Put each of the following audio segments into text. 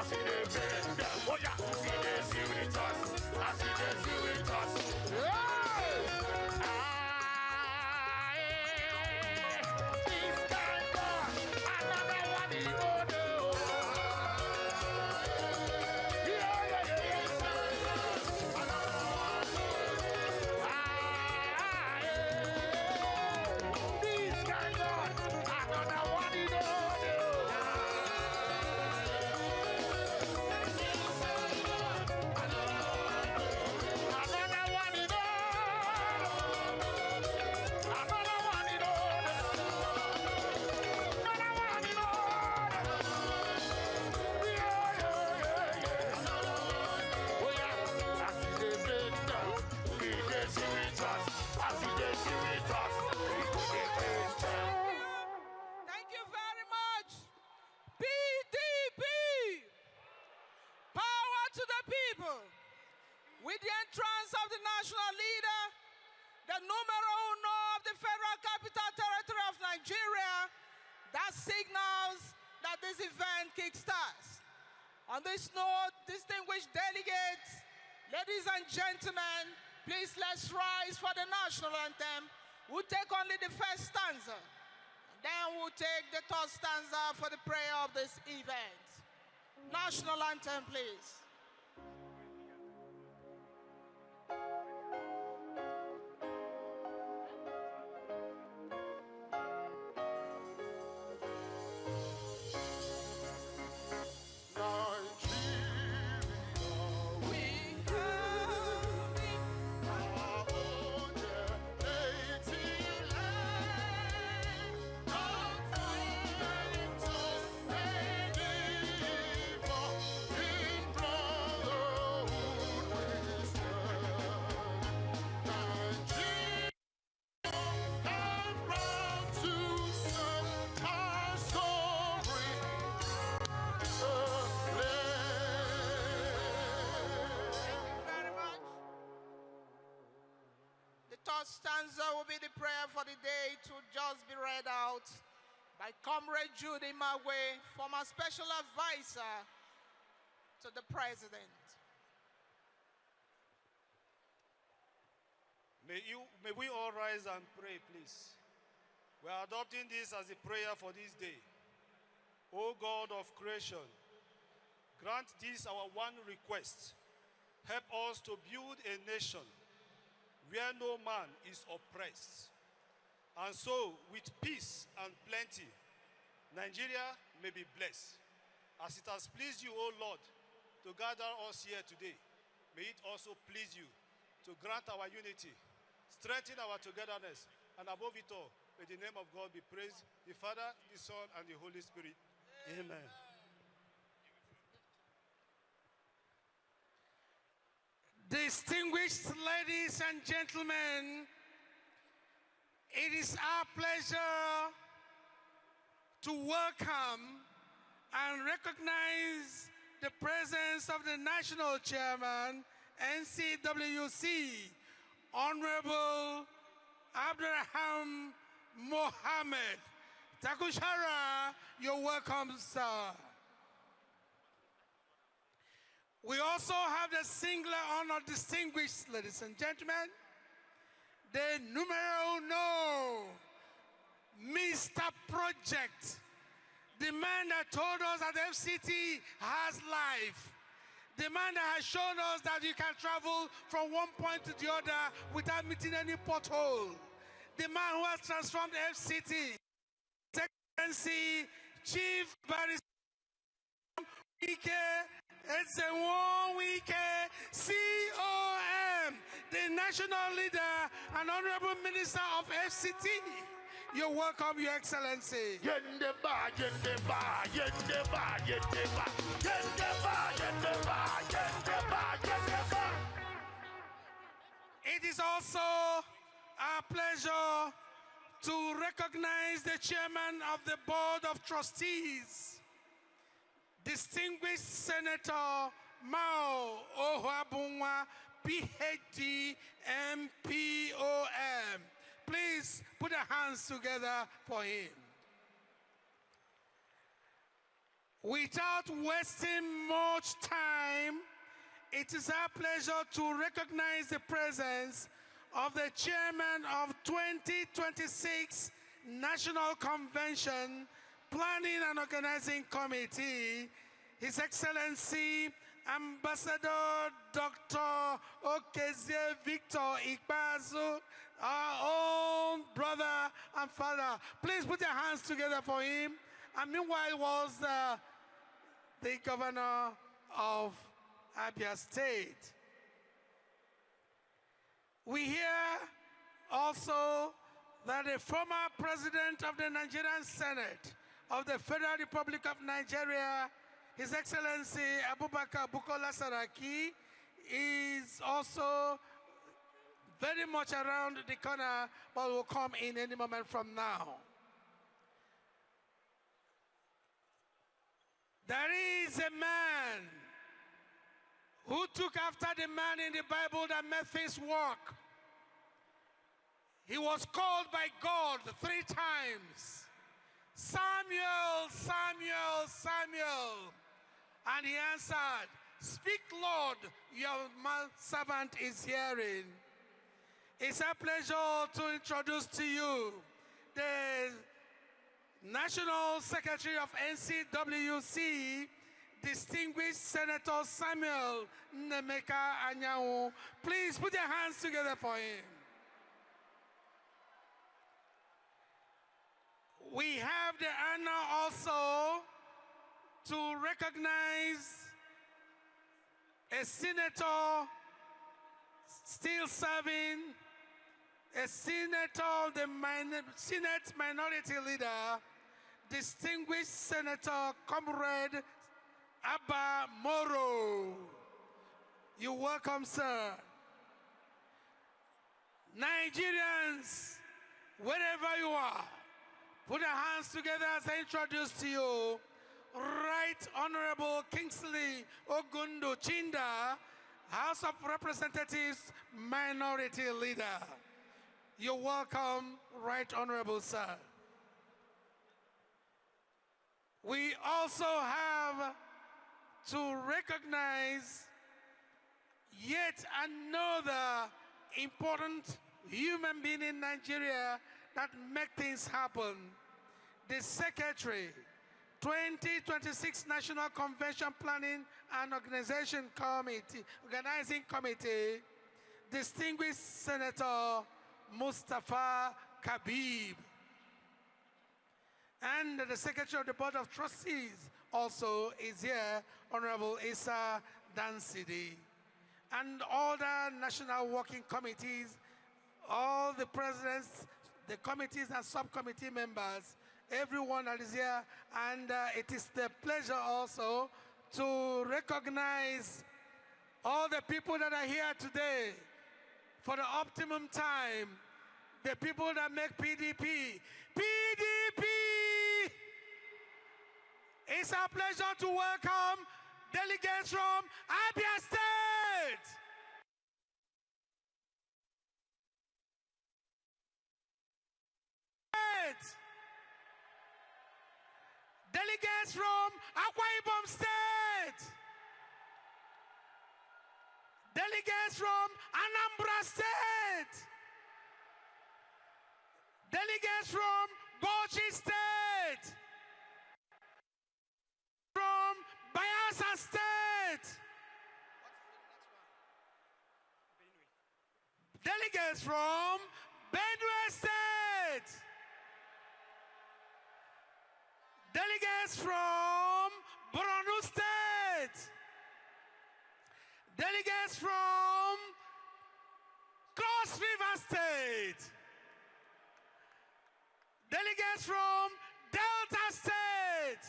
I see them bend down. Oh yeah, see them serious. I see them serious. This time God, another one he go do. This kind God, another one he go do. Thank you very much. PDP. Power to the people. With the entrance of the national leader, the numero uno of the Federal Capital Territory of Nigeria, that signals that this event kickstarts. On this note, distinguished delegates, ladies and gentlemen, please let's rise for the national anthem. We'll take only the first stanza. Then we'll take the third stanza for the prayer of this event. National anthem, please. Stanza will be the prayer for the day to just be read out by Comrade Judy Magwe, former special advisor to the president. May we all rise and pray, please. We are adopting this as a prayer for this day. O God of creation, grant this our one request. Help us to build a nation where no man is oppressed. And so, with peace and plenty, Nigeria may be blessed. As it has pleased you, O Lord, to gather us here today, may it also please you to grant our unity, strengthen our togetherness, and above it all, may the name of God be praised, the Father, the Son, and the Holy Spirit. Amen. Distinguished ladies and gentlemen, it is our pleasure to welcome and recognize the presence of the National Chairman, NCWC, Honorable Abdurrahman Mohammed. Takushara, you're welcome, sir. We also have the singular honor, distinguished ladies and gentlemen, the numero uno, Mr. Project, the man that told us that FCT has life, the man that has shown us that you can travel from one point to the other without meeting any pothole, the man who has transformed FCT, His Excellency Chief Barrister Wike, it's a one week COM, the national leader and honorable minister of FCT. You're welcome, Your Excellency. It is also our pleasure to recognize the chairman of the Board of Trustees, distinguished Senator Mao Ohabunwa, PhD, MPOM. Please put your hands together for him. Without wasting much time, it is our pleasure to recognize the presence of the chairman of 2026 National Convention Planning and Organizing Committee, His Excellency Ambassador Dr. Okezie Victor Ikpeazu, our own brother and father. Please put your hands together for him. And meanwhile was the governor of Abia State. We hear also that the former president of the Nigerian Senate of the Federal Republic of Nigeria, His Excellency Abubakar Bukola Saraki, is also very much around the corner, but will come in any moment from now. There is a man who took after the man in the Bible that made things work. He was called by God 3 times. Samuel, Samuel, Samuel. And he answered, "Speak, Lord, your servant is hearing." It's a pleasure to introduce to you the National Secretary of NCWC, Distinguished Senator Samuel Nemeka Anyanwu. Please put your hands together for him. We have the honor also to recognize a senator still serving, a senator, the Senate Minority Leader, Distinguished Senator Comrade Abba Moro. You're welcome, sir. Nigerians, wherever you are, put your hands together as I introduce to you Right Honorable Kingsley Ogundu Chinda, House of Representatives Minority Leader. You're welcome, Right Honorable Sir. We also have to recognize yet another important human being in Nigeria that make things happen. The Secretary, 2026 National Convention Planning and Organizing Committee, Distinguished Senator Mustafa Kabib. And the Secretary of the Board of Trustees also is here, Honorable Issa Dansidi. And all the national working committees, all the presidents, the committees and subcommittee members, everyone that is here. And it is the pleasure also to recognize all the people that are here today for the optimum time, the people that make PDP. PDP! It's our pleasure to welcome delegates from Abia State. Delegates from Akwa Ibom State. Delegates from Anambra State. Delegates from Bauchi State. From Bayelsa State. Delegates from Benue State. Delegates from Borno State. Delegates from Cross River State. Delegates from Delta State.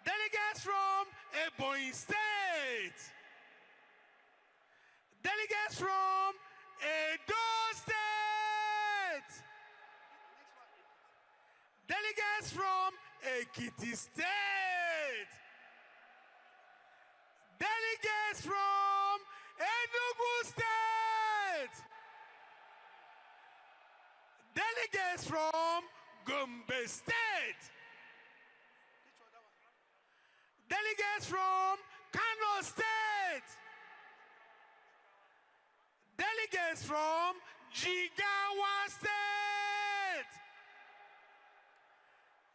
Delegates from Ebonyi State. Delegates from Edo State. Delegates from Ekiti State. Delegates from Enugu State. Delegates from Gombe State. Delegates from Jigawa State.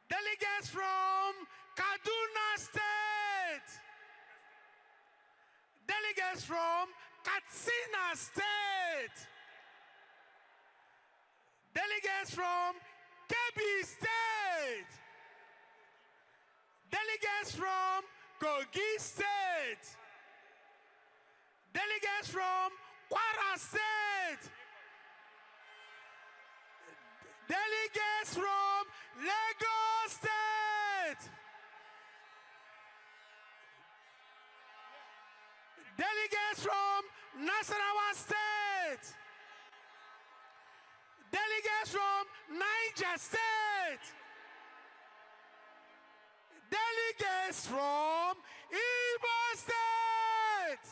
Delegates from Kaduna State. Delegates from Katsina State. Delegates from Kebbi State. Delegates from Kogi State. Delegates from Kwara State. Delegates from Lagos State. Delegates from Nasarawa State. Delegates from Niger State. Delegates from Igbo State.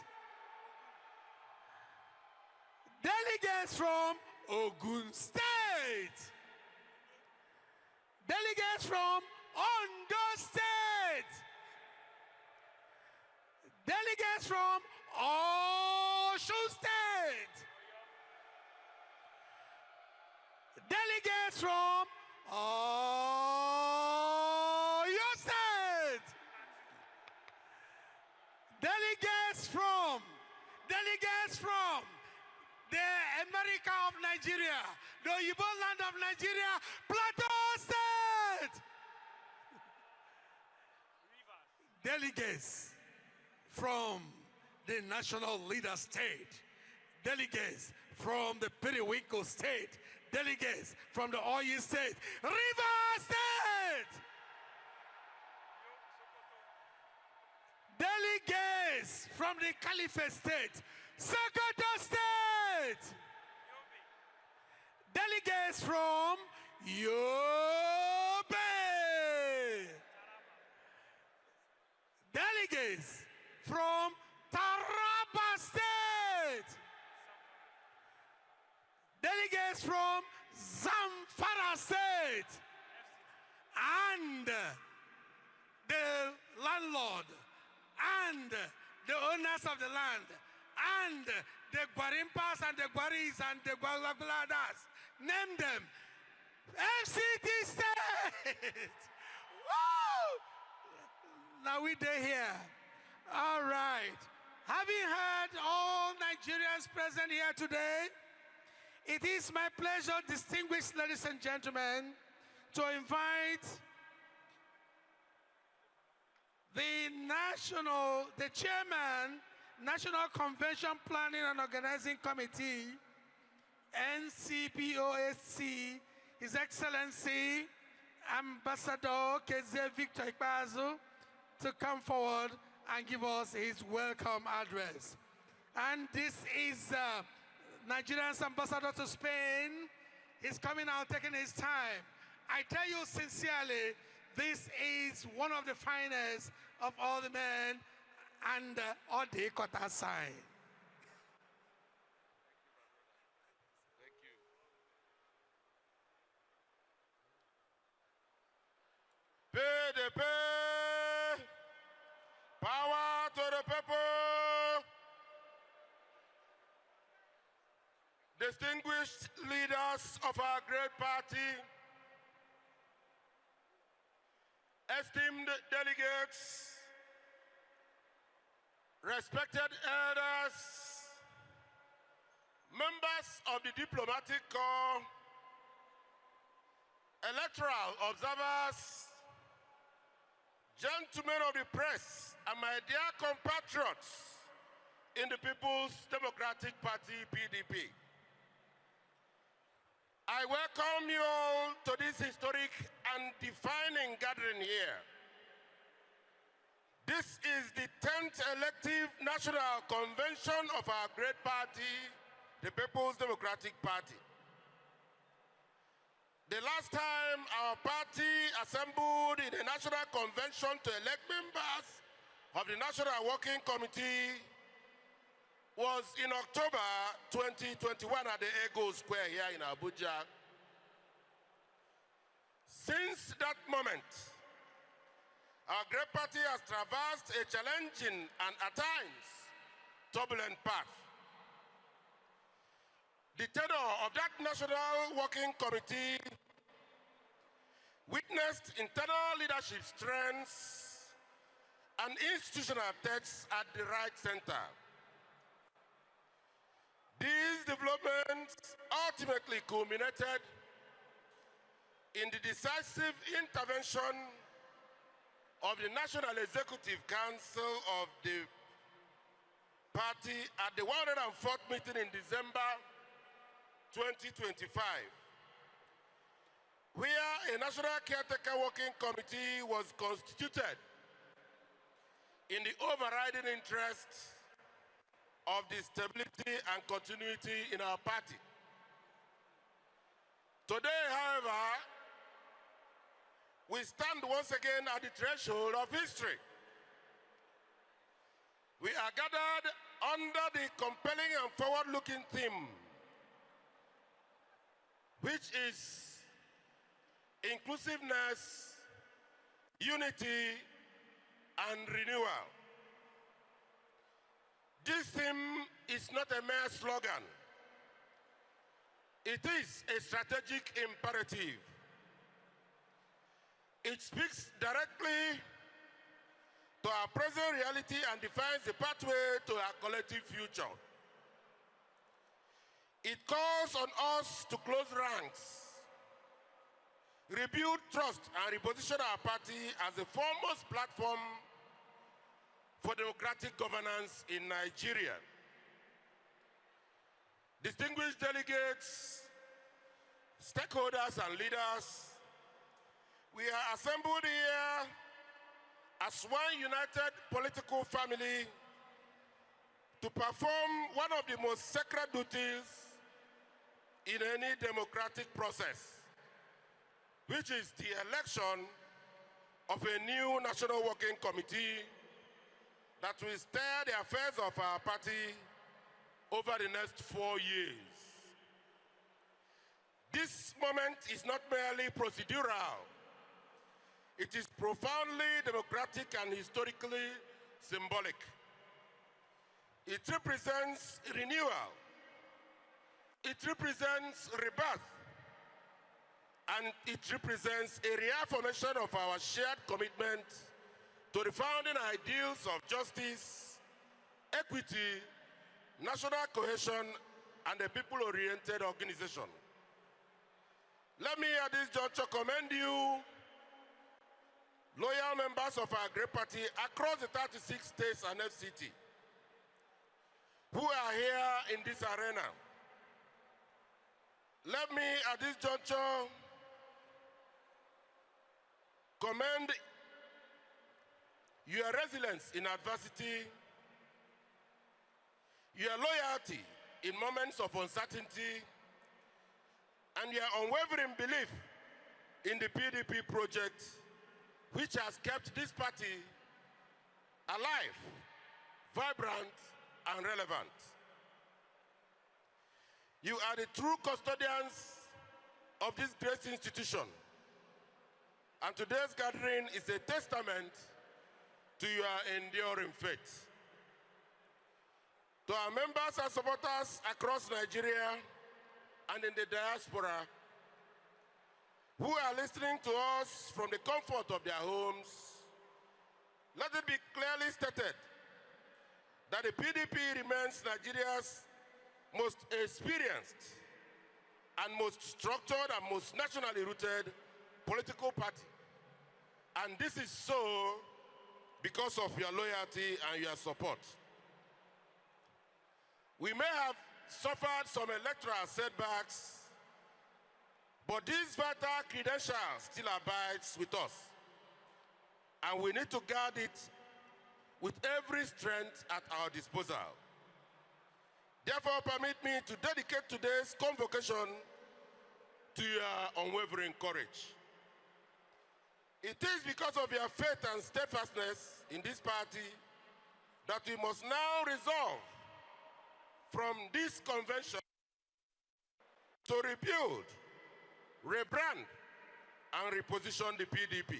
Delegates from Ogun State. Delegates from Ondo State. Delegates from Osun State. Delegates from Oyo State. Delegates from the America of Nigeria, the Igbo land of Nigeria, Plateau State. Delegates from the National Leader State. Delegates from the Periwinkle State. Delegates from the Oyo State. River State. Delegates from the Caliphate State. Sokoto State. Delegates from Yobe. Delegates from Taraba State. Delegates from Zamfara State. And the landlord and the owners of the land and the Guarimpas and the Guaris and the Guaguladas, name them FCT State. Woo! Now we day here. All right. Having heard all Nigerians present here today, it is my pleasure, distinguished ladies and gentlemen, to invite the chairman, National Convention Planning and Organizing Committee, NCPOSC, His Excellency, Ambassador Keze Victor Ikpeazu, to come forward and give us his welcome address. And this is Nigeria's ambassador to Spain. He's coming out, taking his time. I tell you sincerely, this is one of the finest of all the men and all the Kota sign. Thank you. PDP, power to the people. Distinguished leaders of our great party, esteemed delegates, respected elders, members of the diplomatic corps, electoral observers, gentlemen of the press, and my dear compatriots in the People's Democratic Party, PDP. I welcome you all to this historic and defining gathering here. This is the 10th elective national convention of our great party, the People's Democratic Party. The last time our party assembled in a national convention to elect members of the National Working Committee was in October 2021 at the Ego Square here in Abuja. Since that moment, our great party has traversed a challenging and at times turbulent path. The tenure of that National Working Committee witnessed internal leadership strengths and institutional texts at the right center. These developments ultimately culminated in the decisive intervention of the National Executive Council of the party at the 104th meeting in December 2025, where a National Caretaker Working Committee was constituted in the overriding interest of the stability and continuity in our party. Today, however, we stand once again at the threshold of history. We are gathered under the compelling and forward-looking theme, which is inclusiveness, unity, and renewal. This theme is not a mere slogan. It is a strategic imperative. It speaks directly to our present reality and defines the pathway to our collective future. It calls on us to close ranks, rebuild trust, and reposition our party as the foremost platform for democratic governance in Nigeria. Distinguished delegates, stakeholders, and leaders, we are assembled here as one united political family to perform one of the most sacred duties in any democratic process, which is the election of a new National Working Committee that will steer the affairs of our party over the next 4 years. This moment is not merely procedural. It is profoundly democratic and historically symbolic. It represents renewal. It represents rebirth. And it represents a reaffirmation of our shared commitment to the founding ideals of justice, equity, national cohesion, and a people-oriented organization. Let me at this juncture commend you, loyal members of our great party across the 36 states and FCT, who are here in this arena. Let me at this juncture commend your resilience in adversity, your loyalty in moments of uncertainty, and your unwavering belief in the PDP project, which has kept this party alive, vibrant, and relevant. You are the true custodians of this great institution, and today's gathering is a testament to your enduring faith. To our members and supporters across Nigeria and in the diaspora who are listening to us from the comfort of their homes, let it be clearly stated that the PDP remains Nigeria's most experienced and most structured and most nationally rooted political party. And this is so because of your loyalty and your support. We may have suffered some electoral setbacks, but this vital credential still abides with us, and we need to guard it with every strength at our disposal. Therefore, permit me to dedicate today's convocation to your unwavering courage. It is because of your faith and steadfastness in this party that we must now resolve from this convention to rebuild, rebrand, and reposition the PDP.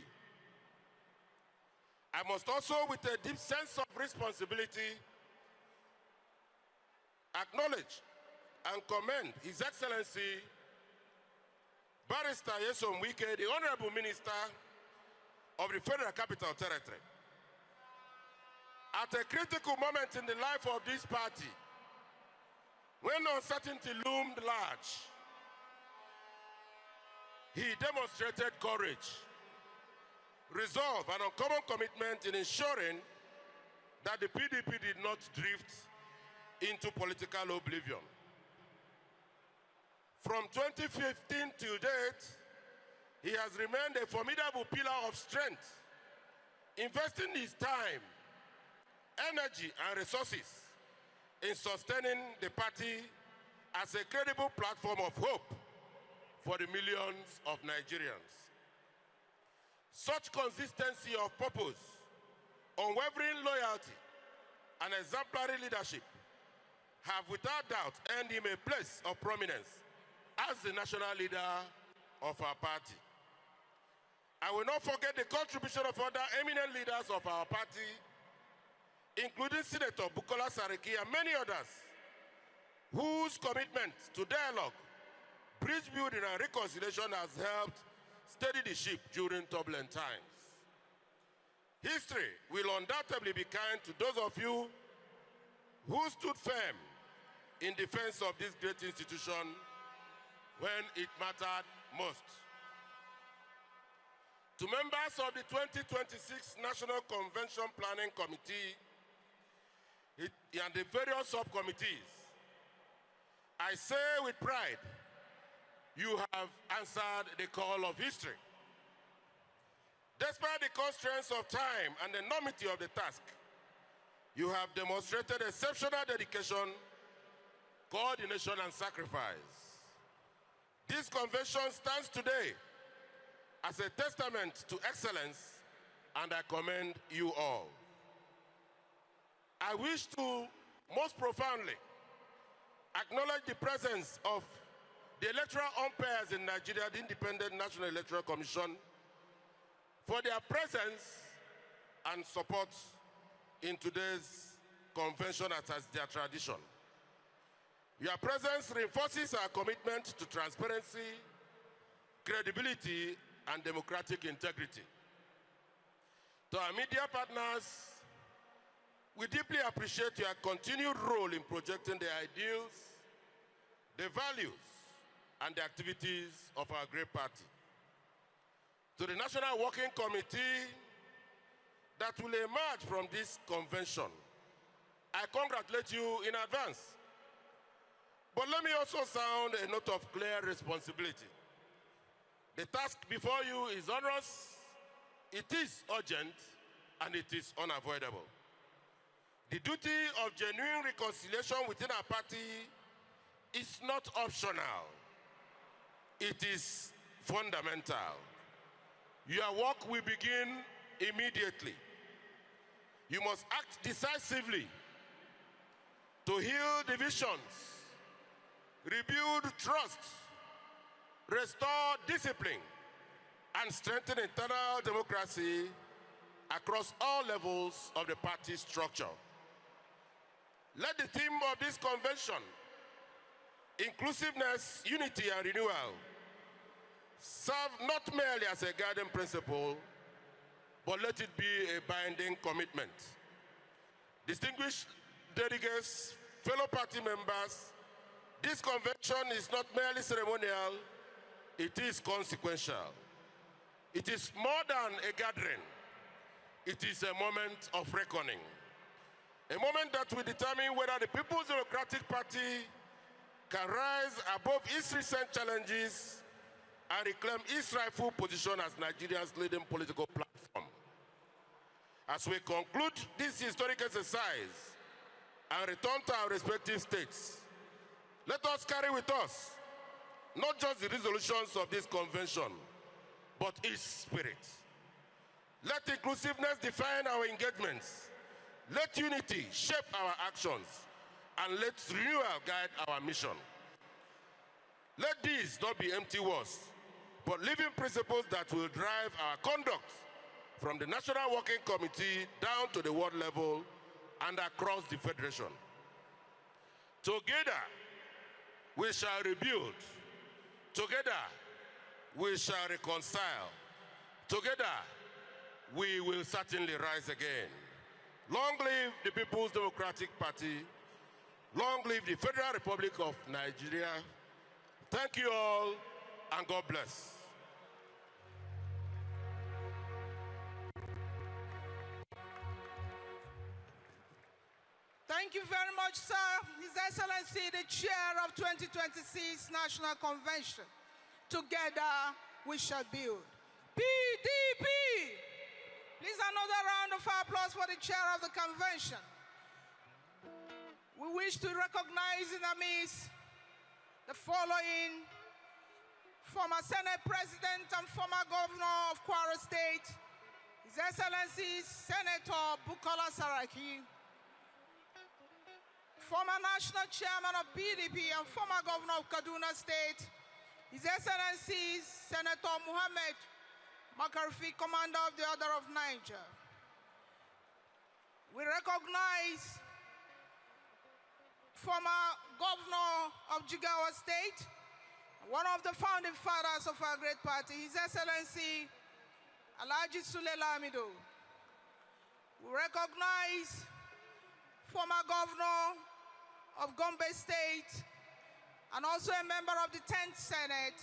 I must also, with a deep sense of responsibility, acknowledge and commend His Excellency Barrister Wike, the Honorable Minister of the Federal Capital Territory. At a critical moment in the life of this party, when uncertainty loomed large, he demonstrated courage, resolve, and uncommon commitment in ensuring that the PDP did not drift into political oblivion. From 2015 till date, he has remained a formidable pillar of strength, investing his time, energy, and resources in sustaining the party as a credible platform of hope for the millions of Nigerians. Such consistency of purpose, unwavering loyalty, and exemplary leadership have without doubt earned him a place of prominence as the national leader of our party. I will not forget the contribution of other eminent leaders of our party, including Senator Bukola Saraki and many others, whose commitment to dialogue, bridge building, and reconciliation has helped steady the ship during turbulent times. History will undoubtedly be kind to those of you who stood firm in defense of this great institution when it mattered most. To members of the 2026 National Convention Planning Committee and the various subcommittees, I say with pride, you have answered the call of history. Despite the constraints of time and the enormity of the task, you have demonstrated exceptional dedication, coordination, and sacrifice. This convention stands today as a testament to excellence, and I commend you all. I wish to most profoundly acknowledge the presence of the electoral umpires in Nigeria, the Independent National Electoral Commission, for their presence and support in today's convention as their tradition. Your presence reinforces our commitment to transparency, credibility, and democratic integrity. To our media partners, we deeply appreciate your continued role in projecting the ideals, the values, and the activities of our great party. To the National Working Committee that will emerge from this convention, I congratulate you in advance. But let me also sound a note of clear responsibility. The task before you is onerous, it is urgent, and it is unavoidable. The duty of genuine reconciliation within our party is not optional. It is fundamental. Your work will begin immediately. You must act decisively to heal divisions, rebuild trust, restore discipline, and strengthen internal democracy across all levels of the party structure. Let the theme of this convention, inclusiveness, unity, and renewal, serve not merely as a guiding principle, but let it be a binding commitment. Distinguished delegates, fellow party members, this convention is not merely ceremonial, it is consequential. It is more than a gathering. It is a moment of reckoning. A moment that will determine whether the People's Democratic Party can rise above its recent challenges and reclaim its rightful position as Nigeria's leading political platform. As we conclude this historic exercise and return to our respective states, let us carry with us not just the resolutions of this convention, but its spirit. Let inclusiveness define our engagements. Let unity shape our actions, and let renewal guide our mission. Let these not be empty words, but living principles that will drive our conduct from the National Working Committee down to the world level and across the Federation. Together, we shall rebuild. Together, we shall reconcile. Together, we will certainly rise again. Long live the People's Democratic Party. Long live the Federal Republic of Nigeria. Thank you all, and God bless. Thank you very much, sir. His Excellency, the Chair of 2026 National Convention. Together, we shall build. PDP! Please, another round of applause for the Chair of the Convention. We wish to recognize in our midst the following former Senate President and former Governor of Kwara State, His Excellency Senator Bukola Saraki, former National Chairman of PDP and former Governor of Kaduna State, His Excellency Senator Muhammad Makarfi, Commander of the Order of Niger. We recognize former Governor of Jigawa State, one of the founding fathers of our great party, His Excellency Alhaji Sule Lamido. We recognize former Governor of Gombe State and also a member of the 10th Senate,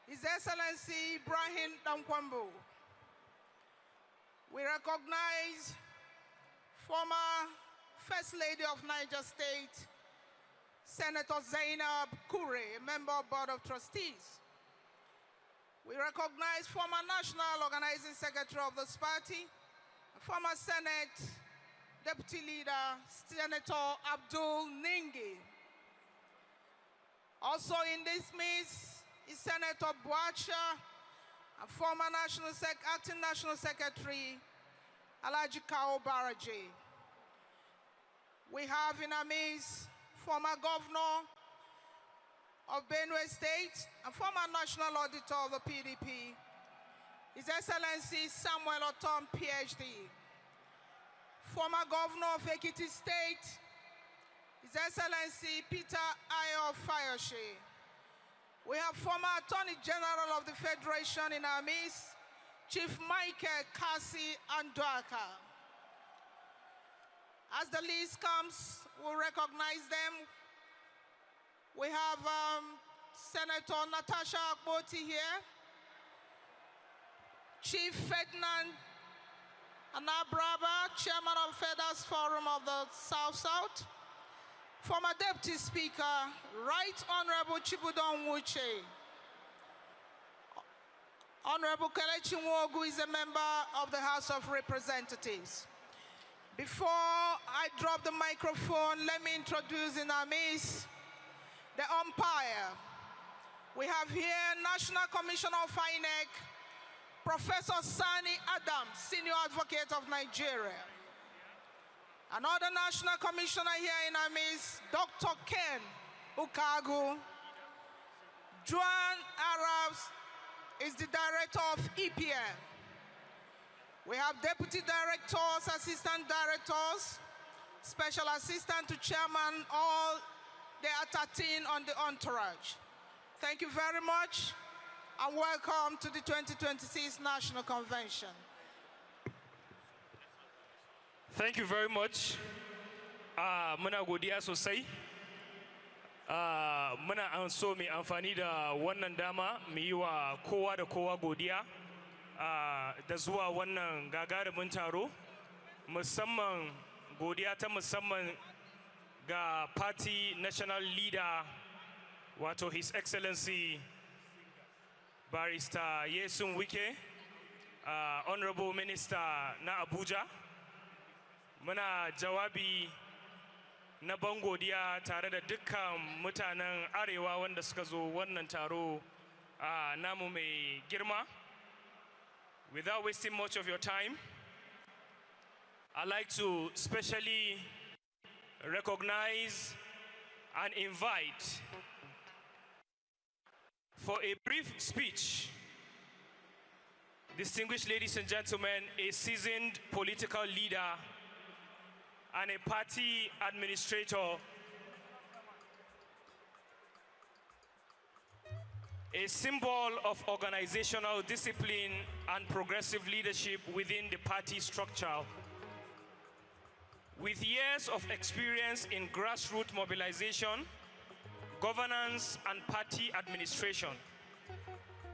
His Excellency Ibrahim Dankwambo. We recognize former First Lady of Niger State, Senator Zainab Kure, a member of Board of Trustees. We recognize former National Organizing Secretary of this party, former Senate Deputy Leader, Senator Abdul Ningi. Also in this midst is Senator Boacha, and former Acting National Secretary, Alhaji Kao Baraje. We have in our midst former Governor of Benue State and former National Auditor of the PDP, His Excellency Samuel Otom, PhD. Former Governor of Ekiti State, His Excellency Peter Ayo Fayoshe. We have former Attorney General of the Federation in our midst, Chief Michael Kasi Andwaka. As the list comes, we'll recognize them. We have Senator Natasha Akboti here, Chief Ferdinand Anabraba, Chairman of Feders Forum of the South-South, former Deputy Speaker, Right Honorable Chibudon Wuche. Honorable Kelechi Nwogu is a member of the House of Representatives. Before I drop the microphone, let me introduce in our midst the umpire. We have here National Commissioner of INEC, Professor Sani Adams, Senior Advocate of Nigeria. Another National Commissioner here in our midst, Dr. Ken Ukagu. Juan Arabs is the Director of EPM. We have Deputy Directors, Assistant Directors, Special Assistant to Chairman, all they are 13 on the entourage. Thank you very much, and welcome to the 2026 National Convention. Thank you very much. Muna godiya sosai. Muna an so mai amfani da wannan dama mu yi wa kowa da kowa godiya da zuwa wannan gagarumin taro, musamman godiya ta musamman ga Party National Leader, wato His Excellency Barrister Yesun Wike, Honorable Minister na Abuja. Muna jawabi na ban godiya tare da dukkan mutanen Arewa wanda suka zo wannan taro namu mai girma. Without wasting much of your time, I'd like to specially recognize and invite for a brief speech, distinguished ladies and gentlemen, a seasoned political leader and a party administrator, a symbol of organizational discipline and progressive leadership within the party structure. With years of experience in grassroots mobilization, governance, and party administration,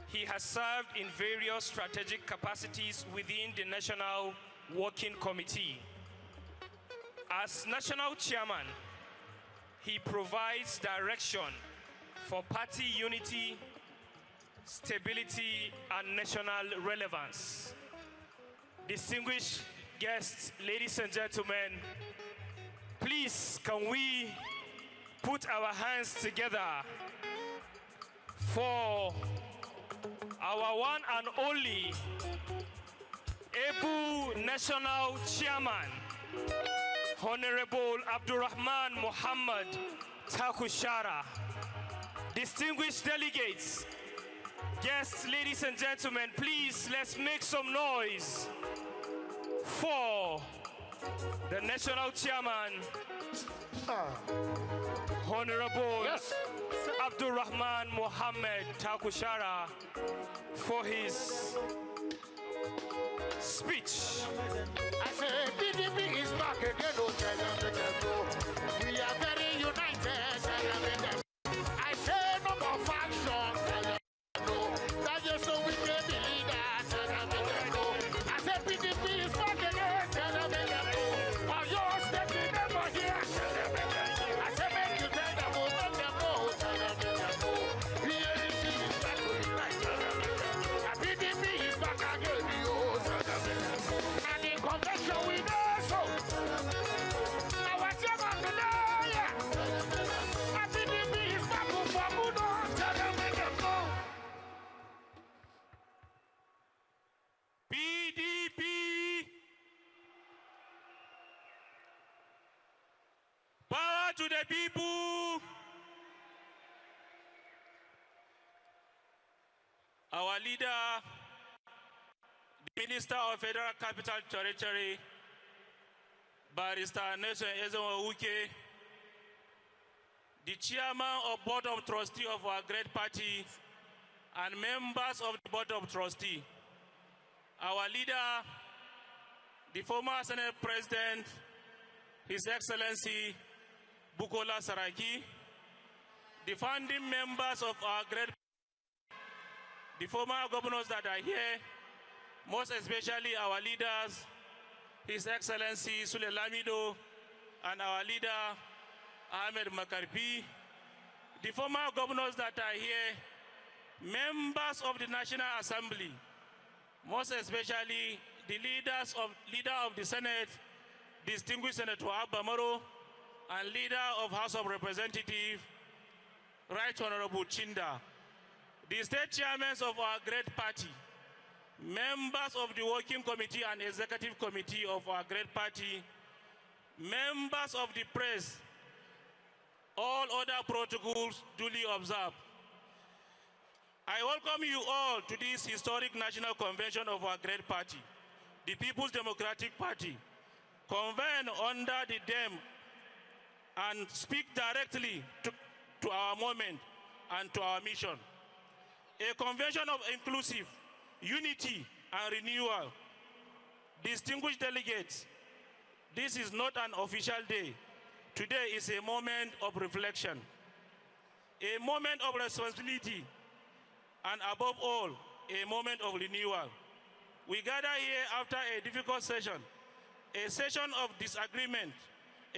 he has served in various strategic capacities within the National Working Committee. As National Chairman, he provides direction for party unity, stability, and national relevance. Distinguished guests, ladies and gentlemen, please can we put our hands together for our one and only able National Chairman, Honorable Abdurrahman Muhammad Takushara. Distinguished delegates, guests, ladies and gentlemen, please let's make some noise for the National Chairman, Honorable Abdurrahman Muhammad Takushara, for his speech. I say PDP is back again, oh, tell them they can go. We are very united, tell them they can go. I say no more faction, tell them they can go. That just so we can be leaders, tell them they can go. I say PDP is back again, tell them they can go. Are you stepping over here, tell them they can go. I say make you tell them, oh, make them go, tell them they can go. PDP is back to unite, tell them they can go. PDP is back again, oh, tell them they can go. And the convention we know so. Our chairman today, yeah. PDP is back for good, oh, tell them they can go. PDP. Power to the people. Our leader, the Minister of Federal Capital Territory, Barrister Nelson Ezenwa Wike, the Chairman of Board of Trustees of our great party, and members of the Board of Trustees, our leader, the former Senate President, His Excellency Bukola Saraki, the founding members of our great, the former governors that are here, most especially our leaders, His Excellency Sule Lamido, and our leader, Ahmed Makarpi, the former governors that are here, members of the National Assembly, most especially the leader of the Senate, distinguished Senator Abamaro, and leader of House of Representatives, Right Honorable Chinda, the state chairmen of our great party, members of the Working Committee and Executive Committee of our great party, members of the press, all other protocols duly observed. I welcome you all to this historic national convention of our great party, the People's Democratic Party, convened under the dam and speak directly to our moment and to our mission. A convention of inclusive, unity, and renewal. Distinguished delegates, this is not an official day. Today is a moment of reflection, a moment of responsibility, and above all, a moment of renewal. We gather here after a difficult session, a session of disagreement,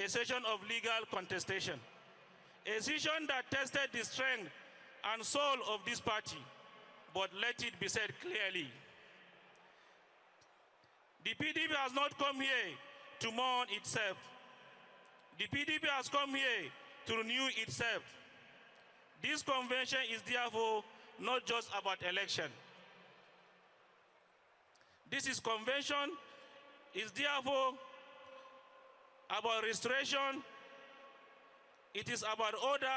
a session of legal contestation, a session that tested the strength and soul of this party, but let it be said clearly. The PDP has not come here to mourn itself. The PDP has come here to renew itself. This convention is therefore not just about election. This convention is therefore about restoration. It is about order,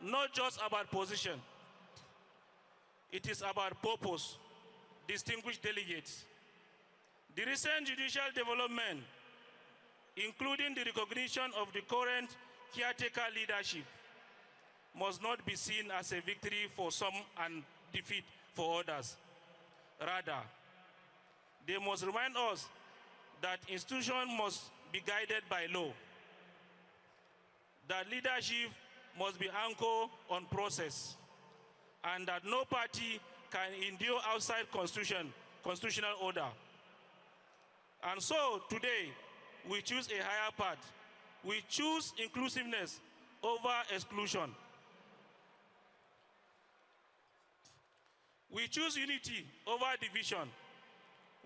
not just about position. It is about purpose. Distinguished delegates, the recent judicial development, including the recognition of the current caretaker leadership, must not be seen as a victory for some and defeat for others. Rather, they must remind us that institutions must be guided by law, that leadership must be anchored on process, and that no party can endure outside constitutional order. And so today, we choose a higher path. We choose inclusiveness over exclusion. We choose unity over division.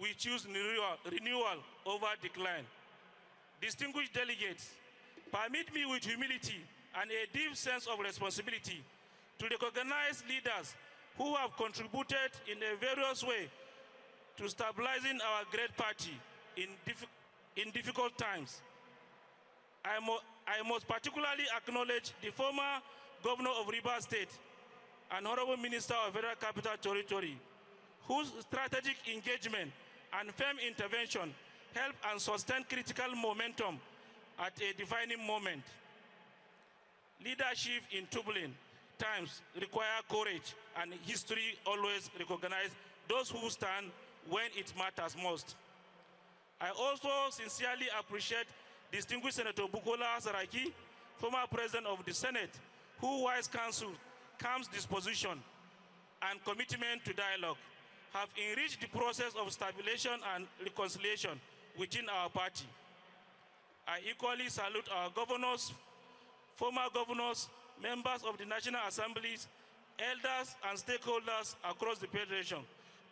We choose renewal over decline. Distinguished delegates, permit me with humility and a deep sense of responsibility to recognize leaders who have contributed in a various way to stabilizing our great party in difficult times. I must particularly acknowledge the former governor of Rivers State and Honorable Minister of Federal Capital Territory, whose strategic engagement and firm intervention helped and sustained critical momentum at a defining moment. Leadership in turbulent times require courage, and history always recognizes those who stand when it matters most. I also sincerely appreciate distinguished Senator Bukola Saraki, former President of the Senate, who wise counsel, calm disposition, and commitment to dialogue have enriched the process of stabilization and reconciliation within our party. I equally salute our governors, former governors, members of the National Assemblies, elders, and stakeholders across the Federation,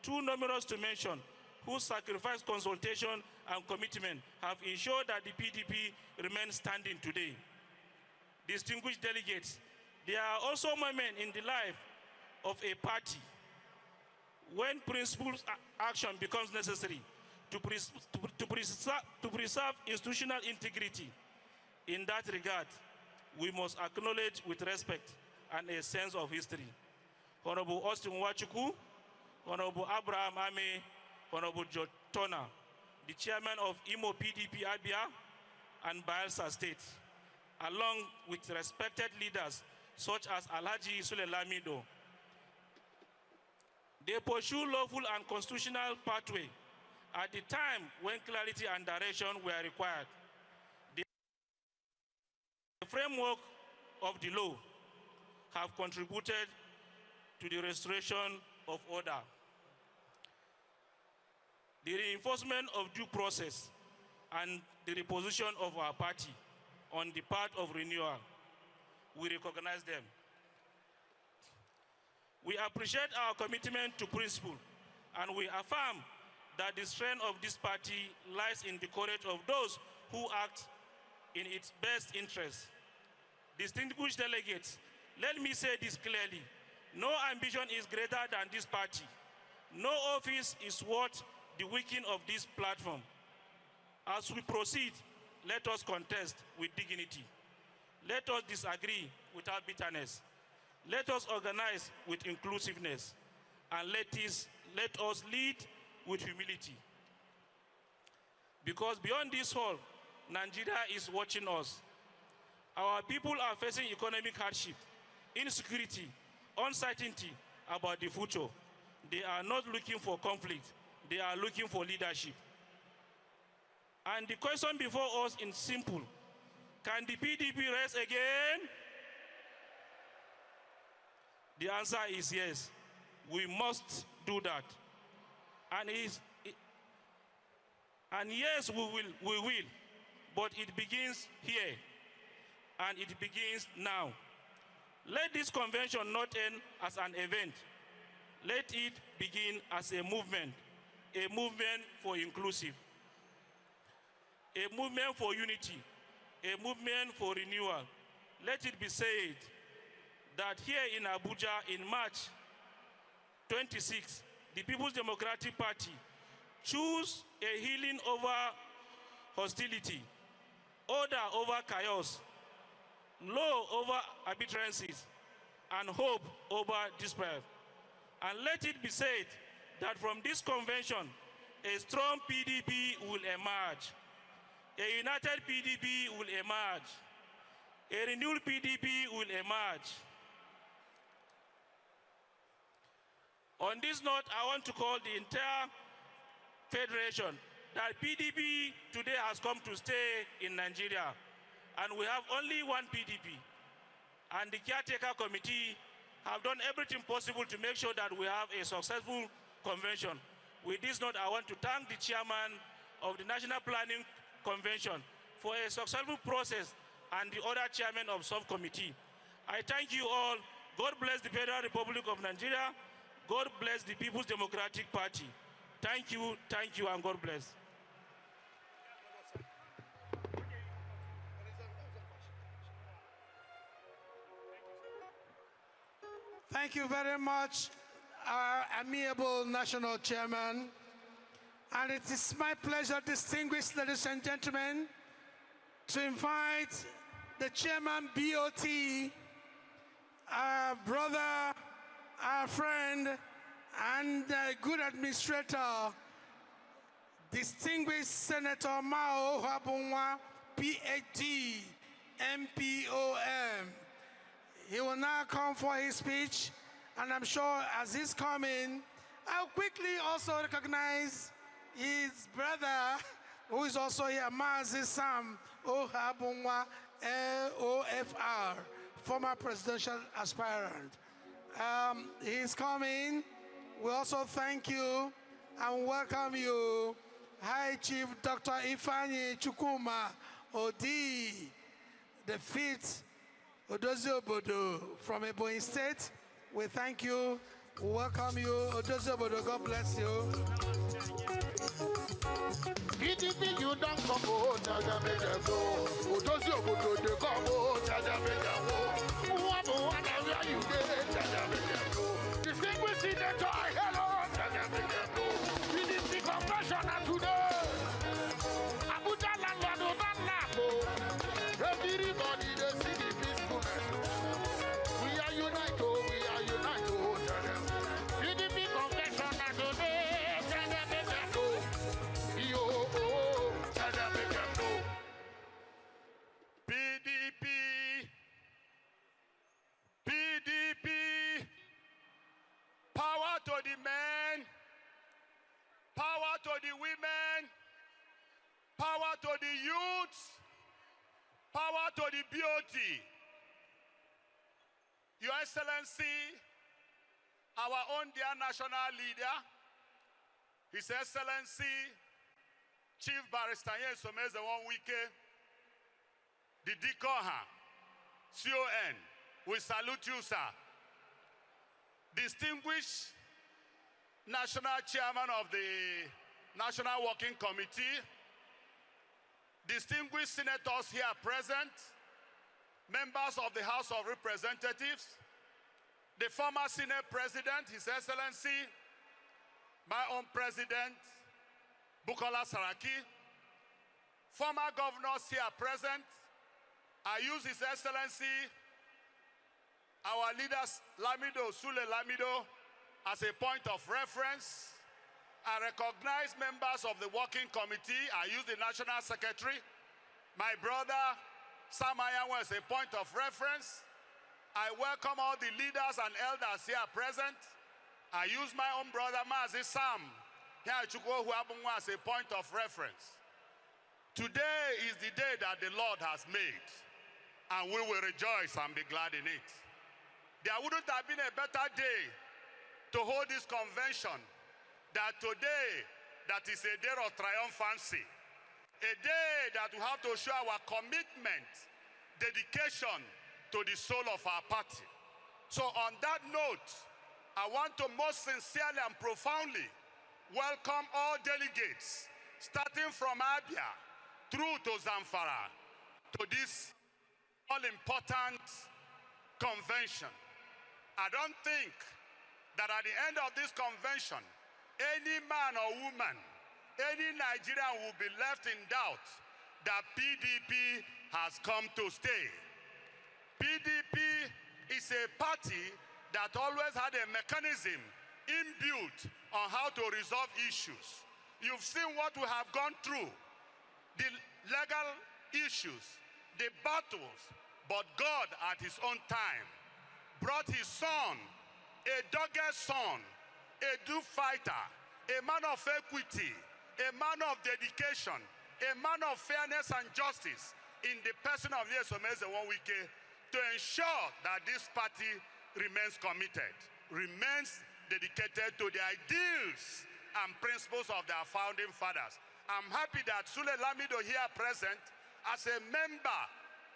too numerous to mention, whose sacrifice, consultation, and commitment have ensured that the PDP remains standing today. Distinguished delegates, there are also moments in the life of a party when principled action becomes necessary to preserve institutional integrity. In that regard, we must acknowledge with respect and a sense of history Honorable Austin Wachuku, Honorable Abraham Ame, Honorable Jotona, the chairman of Imo PDP Abia and Bayelsa State, along with respected leaders such as Alhaji Sule Lamido. They pursue lawful and constitutional pathway at the time when clarity and direction were required. The framework of the law have contributed to the restoration of order, the reinforcement of due process, and the reposition of our party on the path of renewal. We recognize them. We appreciate our commitment to principle, and we affirm that the strength of this party lies in the courage of those who act in its best interest. Distinguished delegates, let me say this clearly. No ambition is greater than this party. No office is worth the weakening of this platform. As we proceed, let us contest with dignity. Let us disagree without bitterness. Let us organize with inclusiveness. And let us lead with humility. Because beyond this hall, Nigeria is watching us. Our people are facing economic hardship, insecurity, uncertainty about the future. They are not looking for conflict. They are looking for leadership. And the question before us is simple. Can the PDP rise again? The answer is yes. We must do that. And yes, we will. But it begins here. And it begins now. Let this convention not end as an event. Let it begin as a movement for inclusive, a movement for unity, a movement for renewal. Let it be said that here in Abuja in March 26, the People's Democratic Party choose a healing over hostility, order over chaos, law over arbitrariness, and hope over despair. And let it be said that from this convention, a strong PDP will emerge. A united PDP will emerge. A renewed PDP will emerge. On this note, I want to call the entire federation that PDP today has come to stay in Nigeria, and we have only one PDP. And the caretaker committee have done everything possible to make sure that we have a successful convention. With this note, I want to thank the chairman of the National Planning Convention for a successful process and the other chairman of subcommittee. I thank you all. God bless the Federal Republic of Nigeria. God bless the People's Democratic Party. Thank you, and God bless. Thank you very much, our amiable national chairman. And it is my pleasure, distinguished ladies and gentlemen, to invite the chairman BOT, our brother, our friend, and good administrator, distinguished Senator Mao Habunwa, PhD, MPOM. He will now come for his speech, and I'm sure as he's coming, I'll quickly also recognize his brother, who is also here, Mazi Sam Ohabunwa, LOFR, former presidential aspirant. He's coming. We also thank you and welcome you, High Chief Dr. Ifeanyi Chukwuma Odi, the 5th Odozi Obodo from Ebonyi State. We thank you, welcome you, Odozi Obodo, God bless you. PDP, you don't come out, tell them they go. Odozi Obodo, they come out, tell them they go. Whatever you did, tell them they go. Distinguished senator, hello, tell them they go. PDP convention today. Abuja landlord over Nabo. Everybody, they see the peacefulness. We are united, we are united, tell them. PDP convention today, tell them they go. Yo, tell them they go. PDP, PDP, power to the men, power to the women, power to the youth, power to the BOT. Your Excellency, our own dear national leader, His Excellency, Chief Barrister Someze Wike, the Dikoha, CON, we salute you, sir. Distinguished National Chairman of the National Working Committee, distinguished senators here present, members of the House of Representatives, the former Senate President, His Excellency, my own President, Bukola Saraki, former governors here present. I use His Excellency, our leaders, Sule Lamido, as a point of reference. I recognize members of the working committee. I use the National Secretary, my brother, Sam Ayawa, as a point of reference. I welcome all the leaders and elders here present. I use my own brother, Mazi Sam, as a point of reference. Today is the day that the Lord has made, and we will rejoice and be glad in it. There wouldn't have been a better day to hold this convention than today, that is a day of triumphancy, a day that we have to show our commitment, dedication to the soul of our party. So on that note, I want to most sincerely and profoundly welcome all delegates, starting from Abia through to Zamfara, to this all-important convention. I don't think that at the end of this convention, any man or woman, any Nigerian will be left in doubt that PDP has come to stay. PDP is a party that always had a mechanism inbuilt on how to resolve issues. You've seen what we have gone through, the legal issues, the battles, but God at His own time brought His son, a dogged son, a true fighter, a man of equity, a man of dedication, a man of fairness and justice in the person of Yesomeze Wike to ensure that this party remains committed, remains dedicated to the ideals and principles of their founding fathers. I'm happy that Sule Lamido here present as a member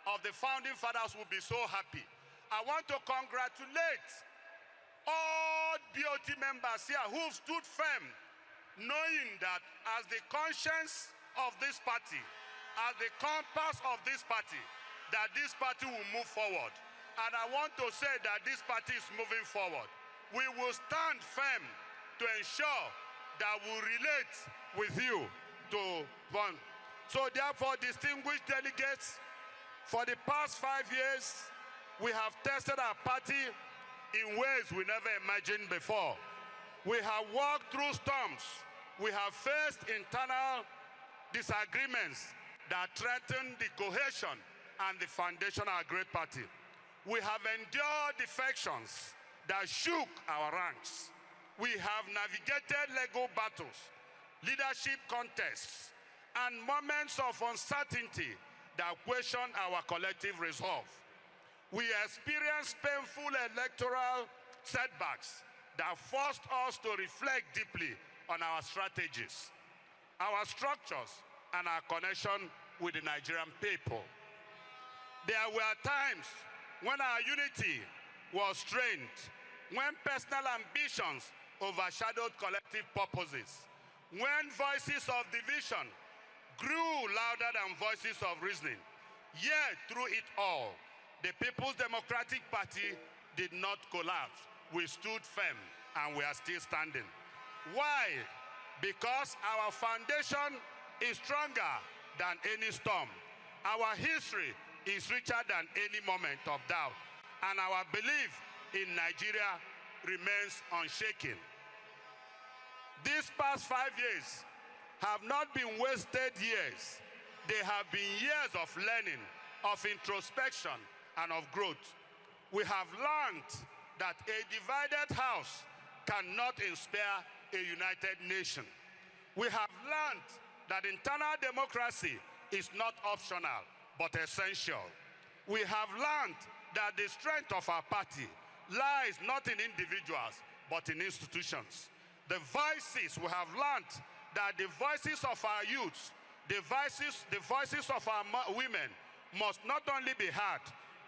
of the founding fathers will be so happy. I want to congratulate all BOT members here who've stood firm, knowing that as the conscience of this party, as the compass of this party, that this party will move forward. And I want to say that this party is moving forward. We will stand firm to ensure that we relate with you to one. So therefore, distinguished delegates, for the past 5 years, we have tested our party in ways we never imagined before. We have walked through storms. We have faced internal disagreements that threaten the cohesion and the foundation of our great party. We have endured defections that shook our ranks. We have navigated legal battles, leadership contests, and moments of uncertainty that question our collective resolve. We experienced painful electoral setbacks that forced us to reflect deeply on our strategies, our structures, and our connection with the Nigerian people. There were times when our unity was strained, when personal ambitions overshadowed collective purposes, when voices of division grew louder than voices of reasoning. Yet, through it all, the People's Democratic Party did not collapse. We stood firm, and we are still standing. Why? Because our foundation is stronger than any storm. Our history is richer than any moment of doubt, and our belief in Nigeria remains unshaken. These past 5 years have not been wasted years. They have been years of learning, of introspection, and of growth. We have learned that a divided house cannot inspire a united nation. We have learned that internal democracy is not optional, but essential. We have learned that the strength of our party lies not in individuals, but in institutions. The voices, we have learned that the voices of our youth, the voices of our women must not only be heard,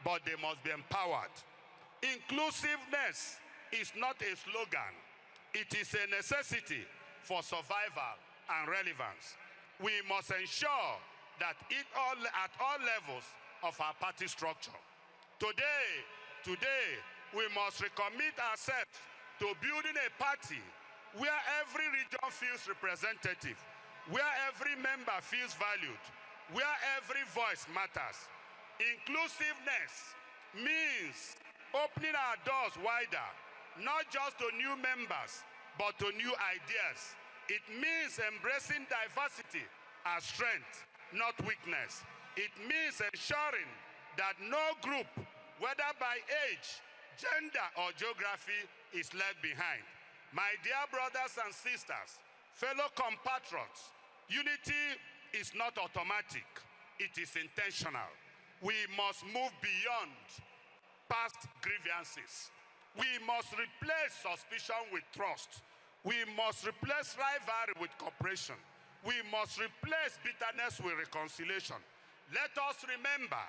but they must be empowered. Inclusiveness is not a slogan. It is a necessity for survival and relevance. We must ensure that at all levels of our party structure. Today, we must recommit ourselves to building a party where every region feels representative, where every member feels valued, where every voice matters. Inclusiveness means opening our doors wider, not just to new members, but to new ideas. It means embracing diversity as strength, not weakness. It means ensuring that no group, whether by age, gender, or geography, is left behind. My dear brothers and sisters, fellow compatriots, unity is not automatic. It is intentional. We must move beyond past grievances. We must replace suspicion with trust. We must replace rivalry with cooperation. We must replace bitterness with reconciliation. Let us remember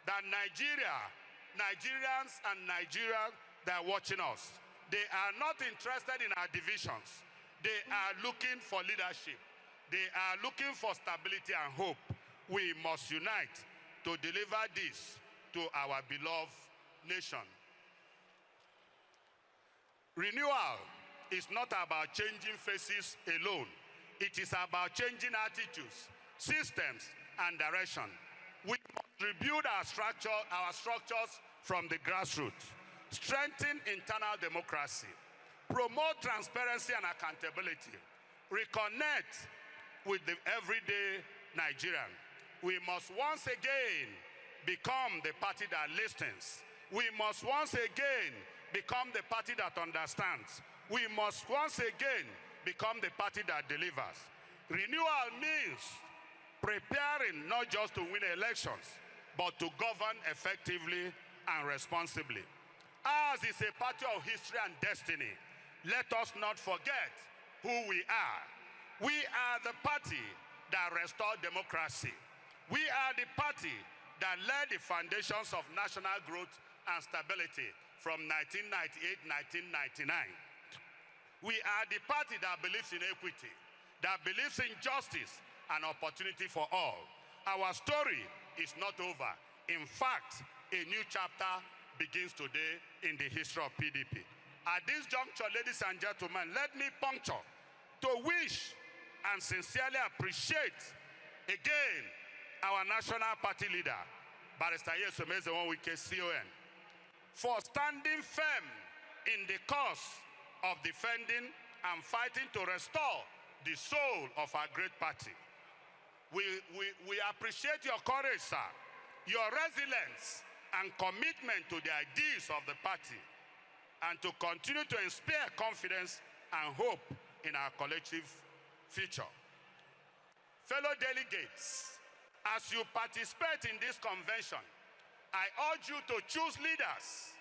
that Nigerians and Nigerians, they are watching us. They are not interested in our divisions. They are looking for leadership. They are looking for stability and hope. We must unite to deliver this to our beloved nation. Renewal is not about changing faces alone. It is about changing attitudes, systems, and direction. We must rebuild our structures from the grassroots, strengthen internal democracy, promote transparency and accountability, reconnect with the everyday Nigerian. We must once again become the party that listens. We must once again become the party that understands. We must once again become the party that delivers. Renewal means preparing not just to win elections, but to govern effectively and responsibly. Ours is a party of history and destiny. Let us not forget who we are. We are the party that restored democracy. We are the party that laid the foundations of national growth and stability from 1998-1999. We are the party that believes in equity, that believes in justice and opportunity for all. Our story is not over. In fact, a new chapter begins today in the history of PDP. At this juncture, ladies and gentlemen, let me puncture to wish and sincerely appreciate again our national party leader, Barrister Wike CON, for standing firm in the cause of defending and fighting to restore the soul of our great party. We appreciate your courage, sir, your resilience and commitment to the ideals of the party, and to continue to inspire confidence and hope in our collective future. Fellow delegates, as you participate in this convention, I urge you to choose leaders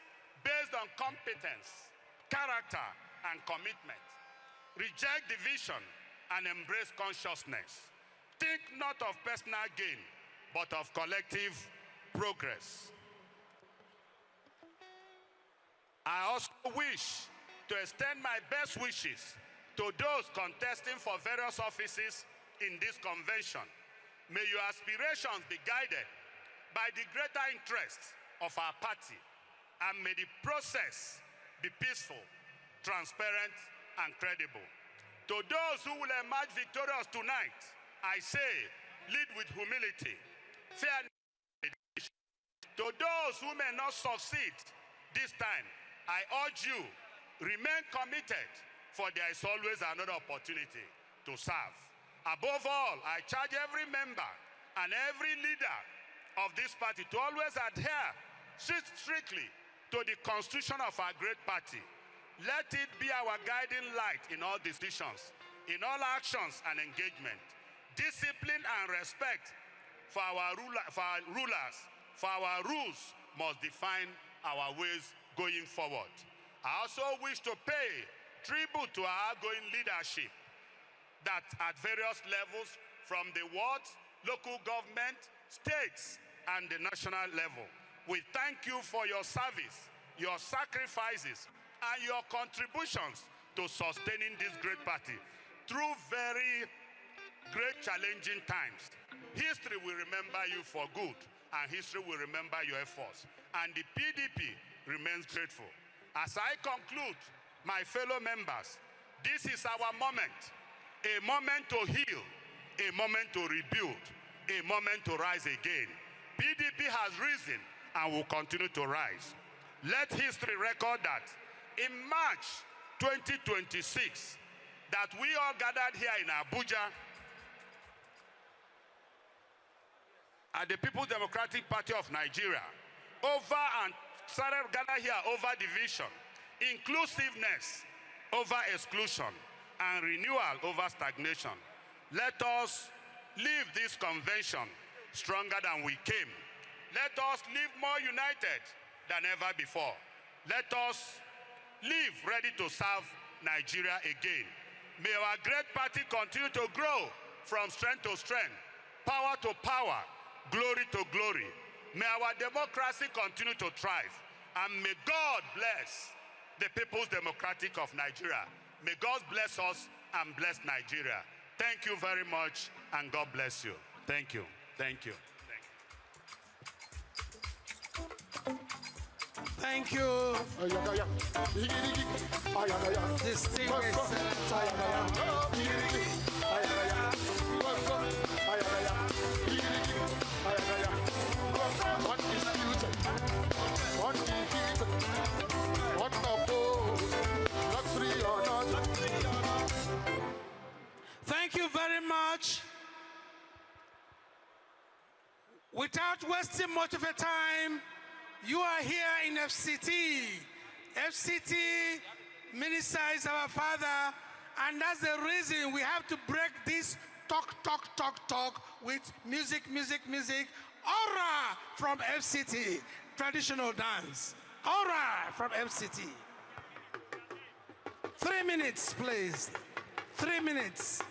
based on competence, character, and commitment. Reject division and embrace consciousness. Think not of personal gain, but of collective progress. I also wish to extend my best wishes to those contesting for various offices in this convention. May your aspirations be guided by the greater interests of our party, and may the process be peaceful, transparent, and credible. To those who will emerge victorious tonight, I say, lead with humility, fairness. To those who may not succeed this time, I urge you, remain committed, for there is always another opportunity to serve. Above all, I charge every member and every leader of this party to always adhere strictly to the constitution of our great party. Let it be our guiding light in all decisions, in all actions and engagement. Discipline and respect for our rulers, for our rules must define our ways going forward. I also wish to pay tribute to our outgoing leadership that at various levels, from the wards, local government, states, and the national level. We thank you for your service, your sacrifices, and your contributions to sustaining this great party through very great challenging times. History will remember you for good, and history will remember your efforts. And the PDP remains grateful. As I conclude, my fellow members, this is our moment. A moment to heal, a moment to rebuild, a moment to rise again. PDP has risen and will continue to rise. Let history record that in March 2026, that we all gathered here in Abuja at the People's Democratic Party of Nigeria, started gathered here over division, inclusiveness over exclusion, and renewal over stagnation. Let us leave this convention stronger than we came. Let us live more united than ever before. Let us live ready to serve Nigeria again. May our great party continue to grow from strength to strength, power to power, glory to glory. May our democracy continue to thrive. And may God bless the People's Democratic of Nigeria. May God bless us and bless Nigeria. Thank you very much, and God bless you. Thank you. Thank you. Thank you, distinguished Thank you very much. Without wasting much of your time, you are here in FCT. FCT Minister is our father, and that's the reason we have to break this talk with music. Aura from FCT, traditional dance. Aura from FCT. 3 minutes, please. 3 minutes.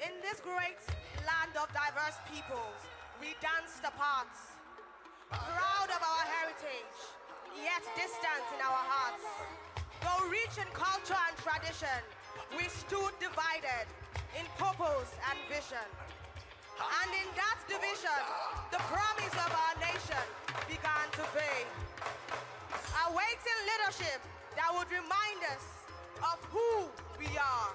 In this great land of diverse peoples, we dance the parts, proud of our heritage, yet distant in our hearts. Though rich in culture and tradition, we stood divided in purpose and vision. And in that division, the promise of our nation began to fade, awaiting leadership that would remind us of who we are.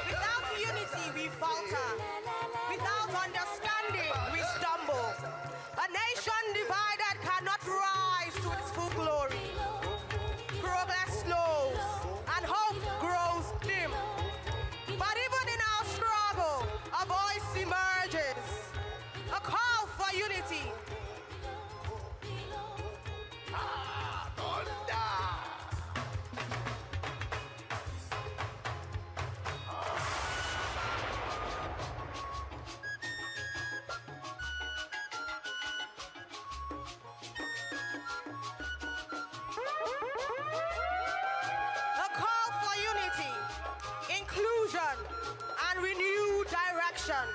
Without unity, we falter. Without understanding, we stumble. A nation divided cannot rise to its full glory. Progress slows, and hope grows dim. But even in our struggle, a voice emerges, a call for unity. A call for unity, inclusion, and renewed direction.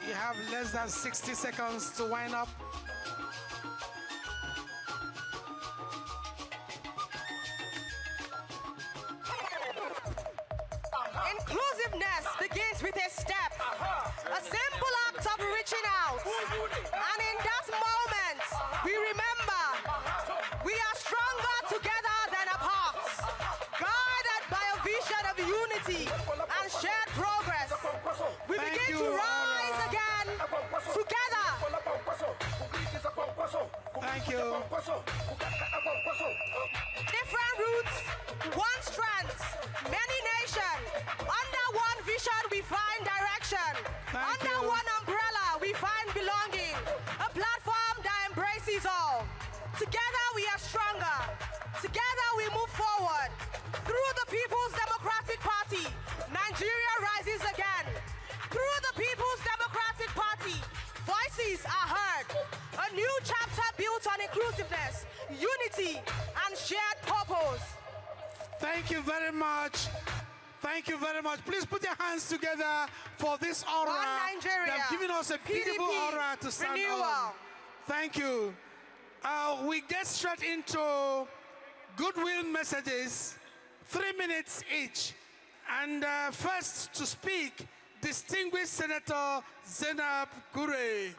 You have less than 60 seconds to wind up. Inclusiveness begins with a step, a simple act of reaching out. And in that moment, we remember we are stronger together than apart, guided by a vision of unity and shared progress. We begin to rise again together. Thank you. Different roots, one strength, many nations. Under one vision, we find direction. Thank Under you. one umbrella, we find belonging. A platform that embraces all. Together, we are stronger. Together, we move forward. Through the People's Democratic Party, Nigeria rises again. Through the People's Democratic Party, voices are heard. A new chapter built on inclusiveness, unity, and shared purpose. Thank you very much. Thank you very much. Please put your hands together for this aura. One Nigeria. They've given us a beautiful PDP. aura to stand Renewal. on. Thank you. We get straight into Goodwill messages, 3 minutes each. And first to speak, distinguished Senator Zainab Gure.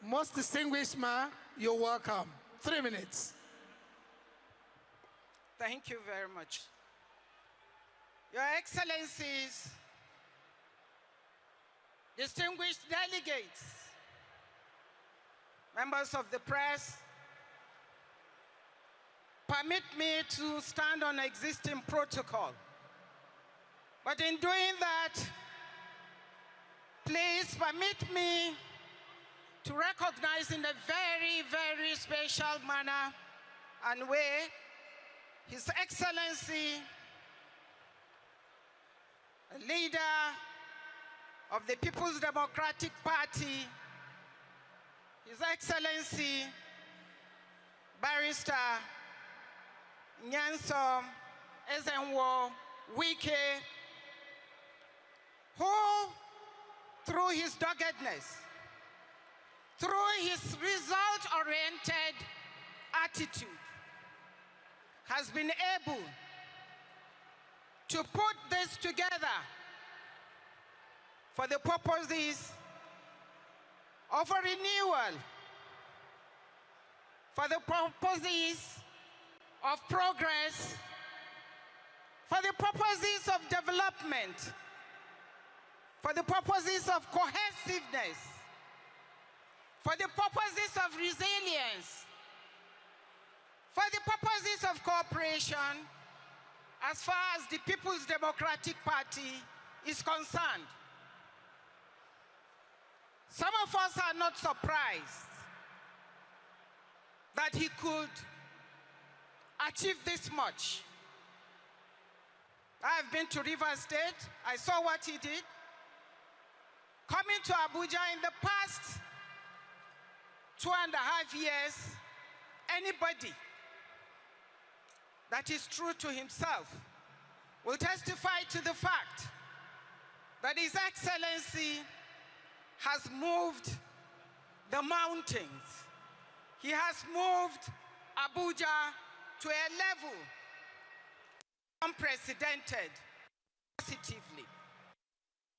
Most distinguished ma, you're welcome. 3 minutes. Thank you very much. Your Excellencies, distinguished delegates, members of the press, permit me to stand on existing protocol. But in doing that, please permit me to recognize in a very, very special manner and way His Excellency, leader of the People's Democratic Party, His Excellency, Barrister Nyansom Ezenwo Wike, who, through his doggedness, through his result-oriented attitude, has been able to put this together for the purposes of a renewal, for the purposes of progress, for the purposes of development, for the purposes of cohesiveness, for the purposes of resilience, for the purposes of cooperation, as far as the People's Democratic Party is concerned. Some of us are not surprised that he could achieve this much. I've been to River State. I saw what he did. Coming to Abuja in the past 2.5 years, anybody that is true to himself will testify to the fact that His Excellency has moved the mountains. He has moved Abuja to a level unprecedented positively.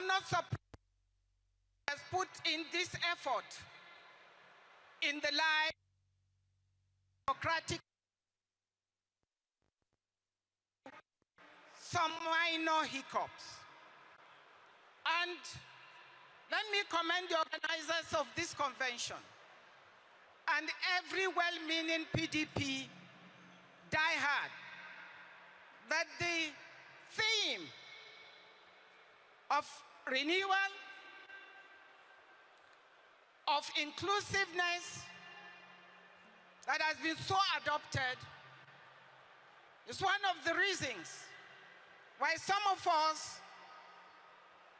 I'm not surprised he has put in this effort in the life of democratic. Some minor hiccups. And let me commend the organizers of this convention and every well-meaning PDP diehard that the theme of renewal, of inclusiveness that has been so adopted is one of the reasons why some of us,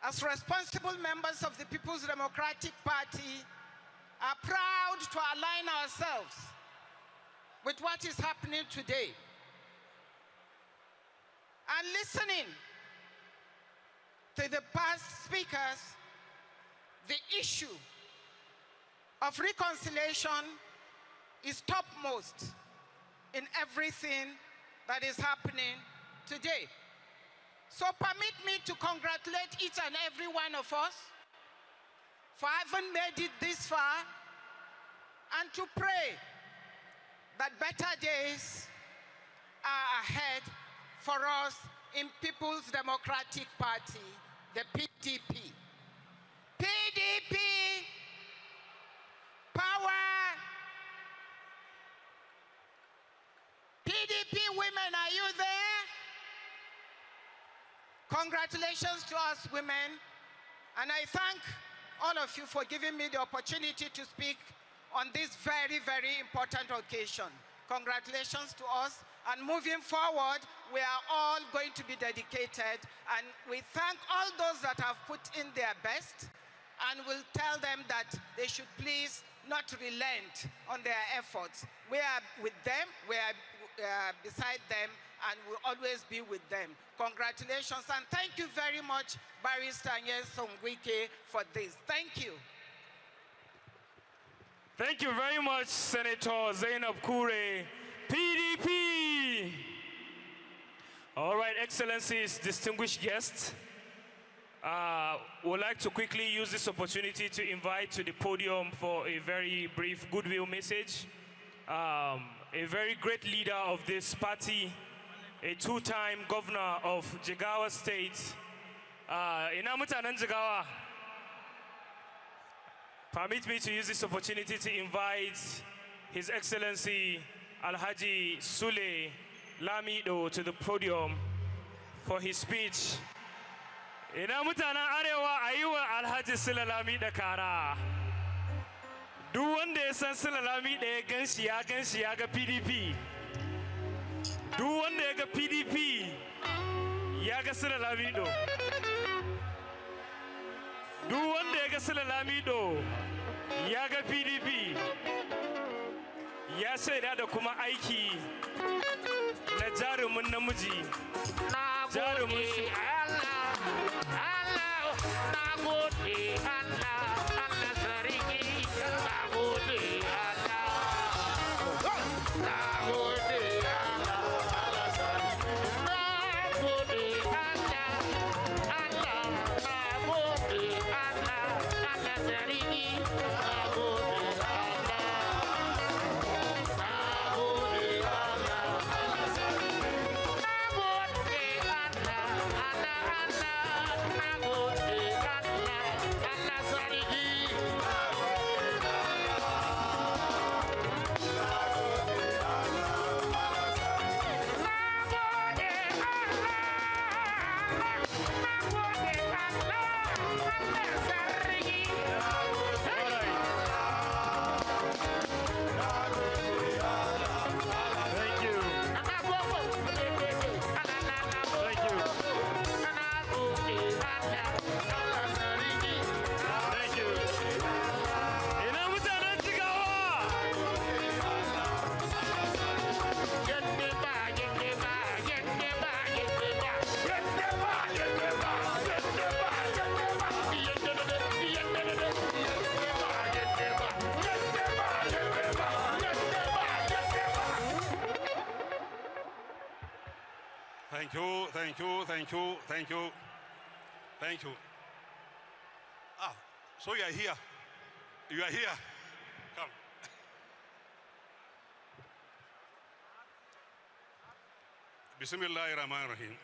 as responsible members of the People's Democratic Party, are proud to align ourselves with what is happening today. And listening to the past speakers, the issue of reconciliation is topmost in everything that is happening today. So permit me to congratulate each and every one of us for having made it this far, and to pray that better days are ahead for us in People's Democratic Party, the PDP. PDP, power. PDP women, are you there? Congratulations to us women, and I thank all of you for giving me the opportunity to speak on this very, very important occasion. Congratulations to us, and moving forward, we are all going to be dedicated, and we thank all those that have put in their best, and we'll tell them that they should please not relent on their efforts. We are with them, we are beside them, and will always be with them. Congratulations, and thank you very much, Barrister Nyesom Wike, for this. Thank you. Thank you very much, Senator Zainab Kure, PDP. All right, Excellencies, distinguished guests, would like to quickly use this opportunity to invite to the podium for a very brief goodwill message. A very great leader of this party, a two-time governor of Jigawa State. Ina mutanen Jigawa. Permit me to use this opportunity to invite His Excellency Alhaji Sule Lamido to the podium for his speech. Ina mutanen Arewa a yi wa Alhaji Sule Lamido kara. Duk wanda ya san Sule Lamido ya gan shi ya ga PDP. Duk wanda ya ga PDP ya ga Sule Lamido. Duk wanda ya ga Sule Lamido ya ga PDP. Ya shaida da kuma aiki na jarumin namiji. Jarumin su. Thank you. Ah, so you are here. You are here. Come. Bismillahirrahmanirrahim.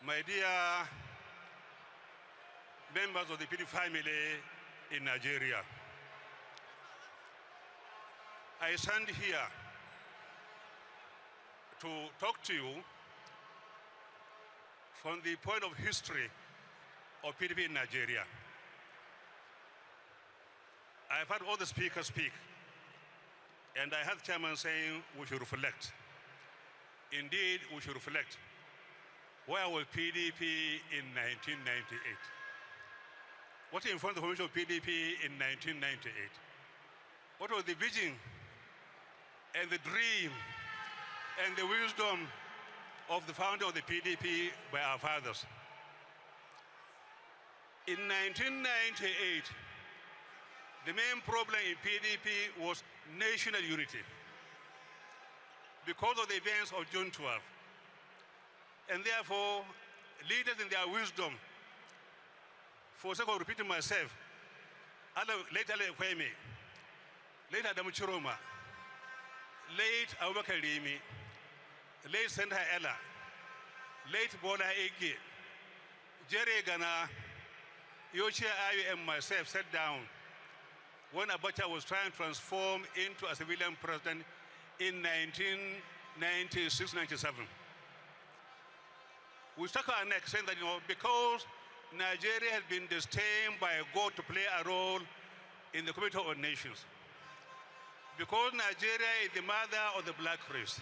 My dear members of the PD family in Nigeria, I stand here to talk to you from the point of history of PDP in Nigeria. I've heard all the speakers speak, and I heard chairman saying we should reflect. Indeed, we should reflect. Where was PDP in 1998? What informed the formation of PDP in 1998? What was the vision and the dream and the wisdom of the founder of the PDP by our fathers? In 1998, the main problem in PDP was national unity because of the events of June 12. And therefore, leaders in their wisdom, for sake of repeating myself, late Ale Kwame, late Adamu Chiroma, late Abubakar Rimi, late Senator Ella, late Bola Ege, Jerry Gana, Yoshi Ayu and myself sat down when Abacha was trying to transform into a civilian president in 1996-97. We stuck our neck saying that, because Nigeria has been destined by God to play a role in the Community of Nations, because Nigeria is the mother of the black race,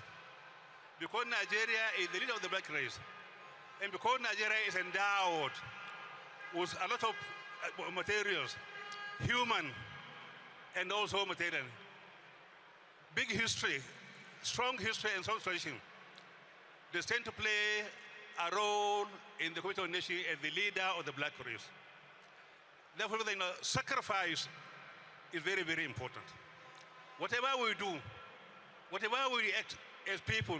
because Nigeria is the leader of the black race, and because Nigeria is endowed with a lot of materials, human and also material. Big history strong history and strong tradition. They stand to play a role in the Committee of Nations as the leader of the black race. Therefore, sacrifice is very, very important. Whatever we do, whatever we act as people,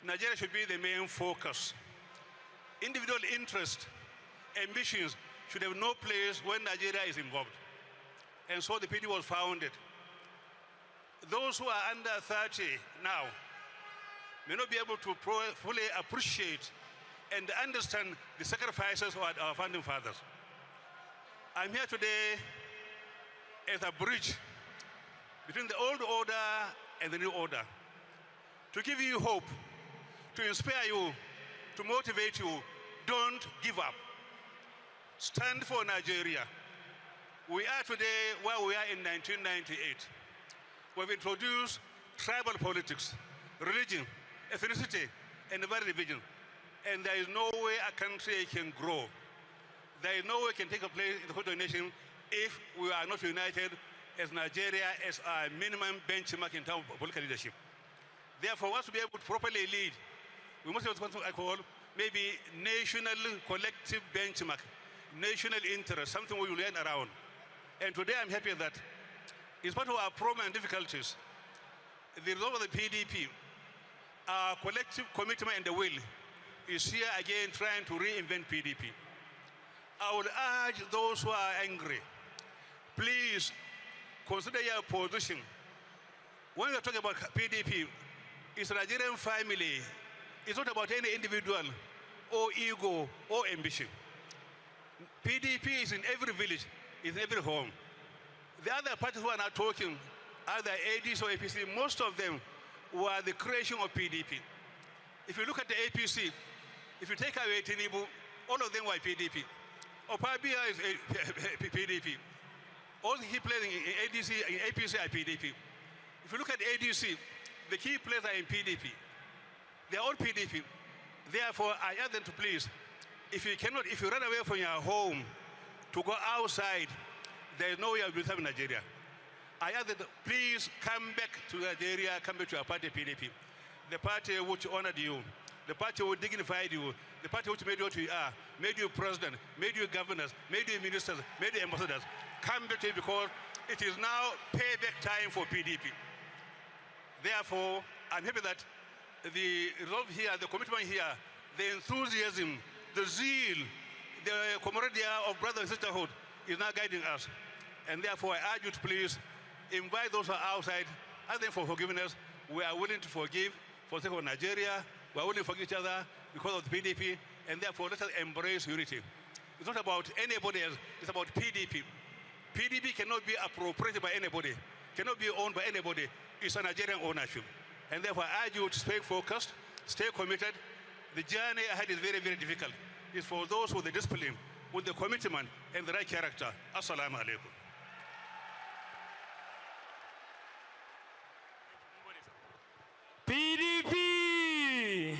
Nigeria should be the main focus. Individual interest, ambitions should have no place when Nigeria is involved. And so the PD was founded. Those who are under 30 now may not be able to fully appreciate and understand the sacrifices of our founding fathers. I'm here today as a bridge between the old order and the new order, to give you hope, to inspire you, to motivate you. Don't give up. Stand for Nigeria. We are today where we are in 1998. We've introduced tribal politics, religion, ethnicity, and very division. And there is no way a country can grow. There is no way it can take a place in the Committee of Nations if we are not united as Nigeria as our minimum benchmark in terms of political leadership. Therefore, for us to be able to properly lead, we must have what I call maybe national collective benchmark, national interest, something we will learn around. And today I'm happy that in spite of our problems and difficulties, the result of the PDP, our collective commitment and the will is here again trying to reinvent PDP. I would urge those who are angry, please consider your position. When we are talking about PDP, it's a Nigerian family. It's not about any individual or ego or ambition. PDP is in every village, is in every home. The other parties who are not talking, either ADs or APC, most of them were the creation of PDP. If you look at the APC, if you take away Tinubu, all of them were PDP. Opabia is PDP. All the key players in ADC, in APC are PDP. If you look at ADC, the key players are in PDP. They are all PDP. Therefore, I ask them to please, if you run away from your home to go outside, there is no way of becoming Nigeria. I ask them to please come back to Nigeria, come back to your party, PDP. The party which honored you, the party which dignified you, the party which made you what you are, made you president, made you governors, made you ministers, made you ambassadors. Come back to it because it is now payback time for PDP. Therefore, I'm happy that the resolve here, the commitment here, the enthusiasm, the zeal, the camaraderie of brother and sisterhood is now guiding us. And therefore, I urge you to please invite those who are outside, ask them for forgiveness. We are willing to forgive for the sake of Nigeria. We are willing to forgive each other because of the PDP. And therefore, let us embrace unity. It's not about anybody else. It's about PDP. PDP cannot be appropriated by anybody, cannot be owned by anybody. It's a Nigerian ownership. And therefore, I urge you to stay focused, stay committed. The journey ahead is very, very difficult. It's for those with the discipline, with the commitment, and the right character. Assalamu alaikum. PDP!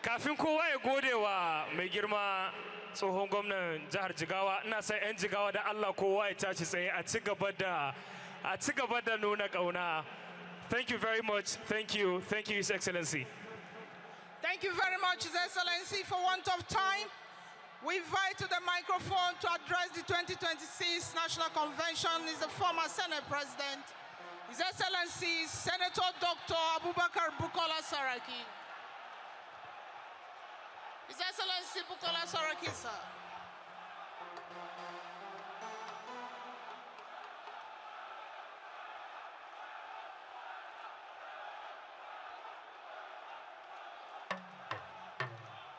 Kafin kowa ya gode wa mai girma tsohon gwamnan jihar Jigawa, ina san 'yan Jigawa da Allah kowa ya tashi tsaye a ci gaba da nuna ƙauna. Thank you very much. Thank you, His Excellency. Thank you very much, His Excellency. For want of time, we invite to the microphone to address the 2026 National Convention is the former Senate President, His Excellency Senator Dr. Abubakar Bukola Saraki. His Excellency Bukola Saraki, sir.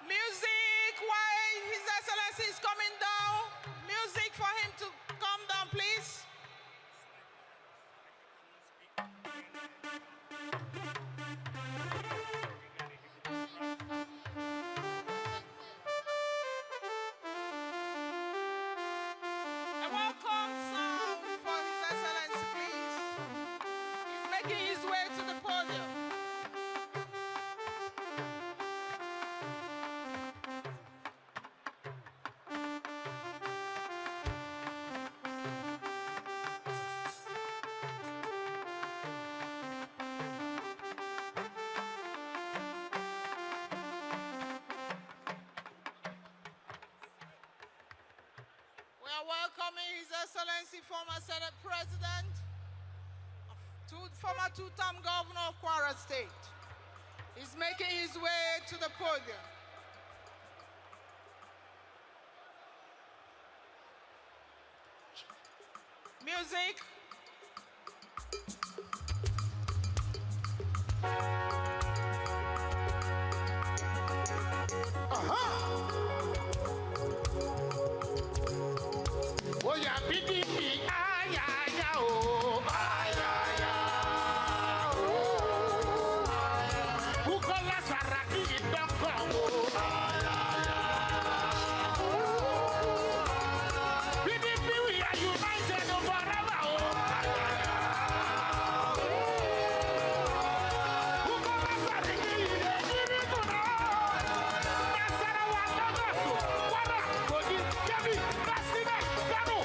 Music while His Excellency is coming down. Music for him to come down, please. are welcoming His Excellency, former Senate President, former two-term governor of Kwara State. He's making his way to the podium. Music. Oh yeah, PDP, ah yeah yeah oh, ah yeah yeah oh, who call us Saraki in don't come oh, ah yeah yeah oh, PDP we are united forever oh, ah yeah yeah, who call us Saraki in the city to know, Nasarawa Lagos, Kwara, Kogi, Kebbi, Katsina, Kano.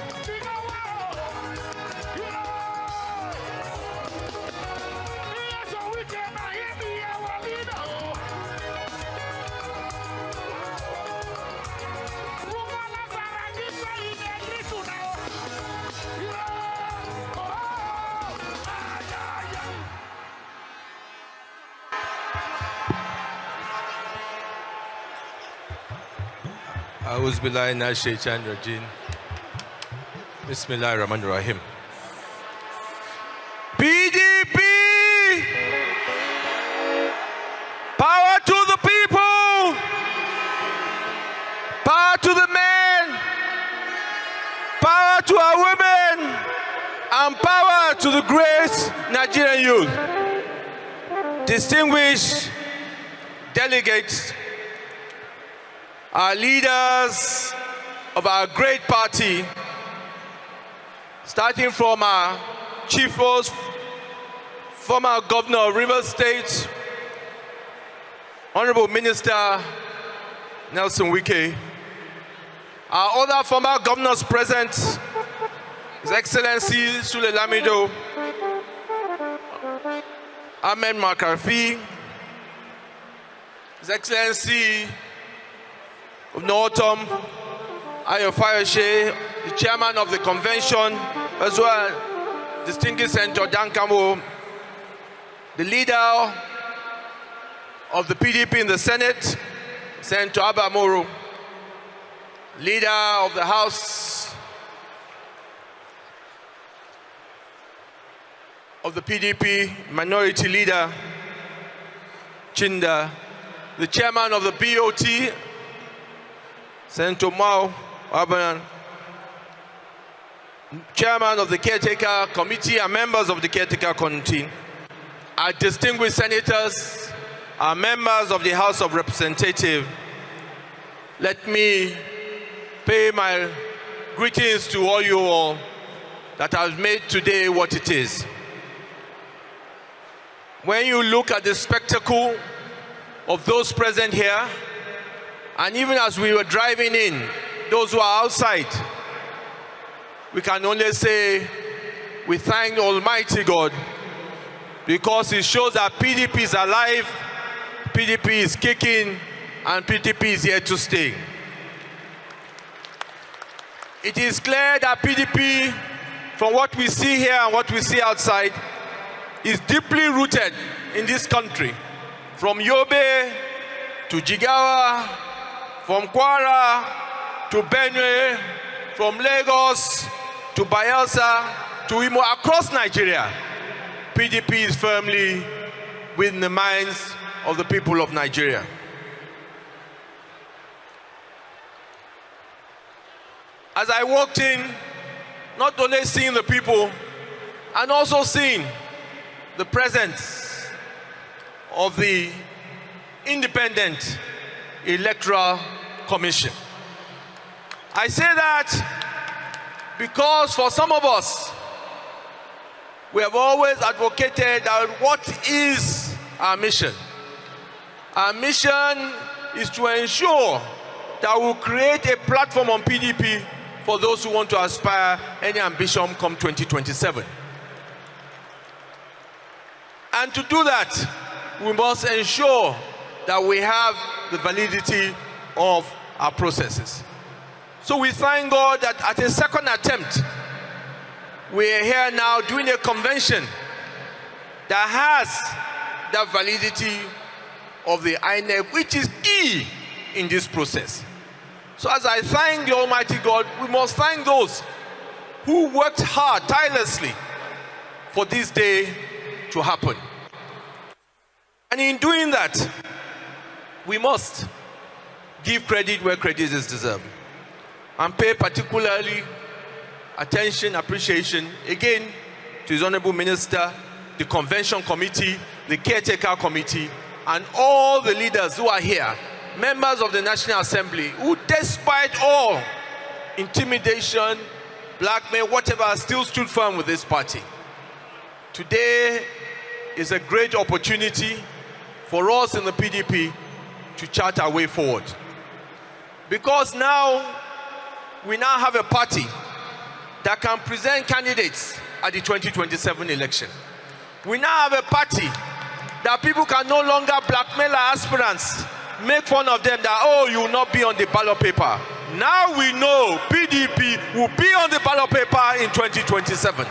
Auzubillahi minash shaitanir rajim. Bismillahir Rahmanir Rahim. PDP! Power to the people! Power to the men! Power to our women! And power to the great Nigerian youth! Distinguished delegates, our leaders of our great party, starting from our chief host, former governor of Rivers State, Honorable Minister Nelson Wike, our other former governors present, His Excellency Sule Lamido, Ahmed Makarfi, His Excellency of Northam, Ayo Fayoshe, the chairman of the convention, as well, distinguished Senator Dan Kamo, the leader of the PDP in the Senate, Senator Abba Moro, leader of the House of the PDP, minority leader, Chinda, the chairman of the BOT, Senator Mao Abayan, chairman of the caretaker committee and members of the caretaker committee, our distinguished senators, our members of the House of Representatives, let me pay my greetings to all you all that have made today what it is. When you look at the spectacle of those present here, and even as we were driving in, those who are outside, we can only say we thank Almighty God, because it shows that PDP is alive, PDP is kicking, and PDP is here to stay. It is clear that PDP, from what we see here and what we see outside, is deeply rooted in this country. From Yobe to Jigawa, from Kwara to Benue, from Lagos to Bayelsa to Imo, across Nigeria, PDP is firmly within the minds of the people of Nigeria. As I walked in, not only seeing the people, and also seeing the presence of the Independent Electoral Commission. I say that because for some of us, we have always advocated that what is our mission? Our mission is to ensure that we'll create a platform on PDP for those who want to aspire any ambition come 2027. And to do that, we must ensure that we have the validity of our processes. So we thank God that at a second attempt, we are here now doing a convention that has the validity of the INEC, which is key in this process. So as I thank the Almighty God, we must thank those who worked hard, tirelessly, for this day to happen. And in doing that, we must give credit where credit is deserved, and pay particularly attention, appreciation, again, to His Honorable Minister, the Convention Committee, the Caretaker Committee, and all the leaders who are here, members of the National Assembly, who despite all intimidation, blackmail, whatever, still stood firm with this party. Today is a great opportunity for us in the PDP to chart our way forward. Because now, we now have a party that can present candidates at the 2027 election. We now have a party that people can no longer blackmail our aspirants, make fun of them that, oh, you will not be on the ballot paper. Now we know PDP will be on the ballot paper in 2027.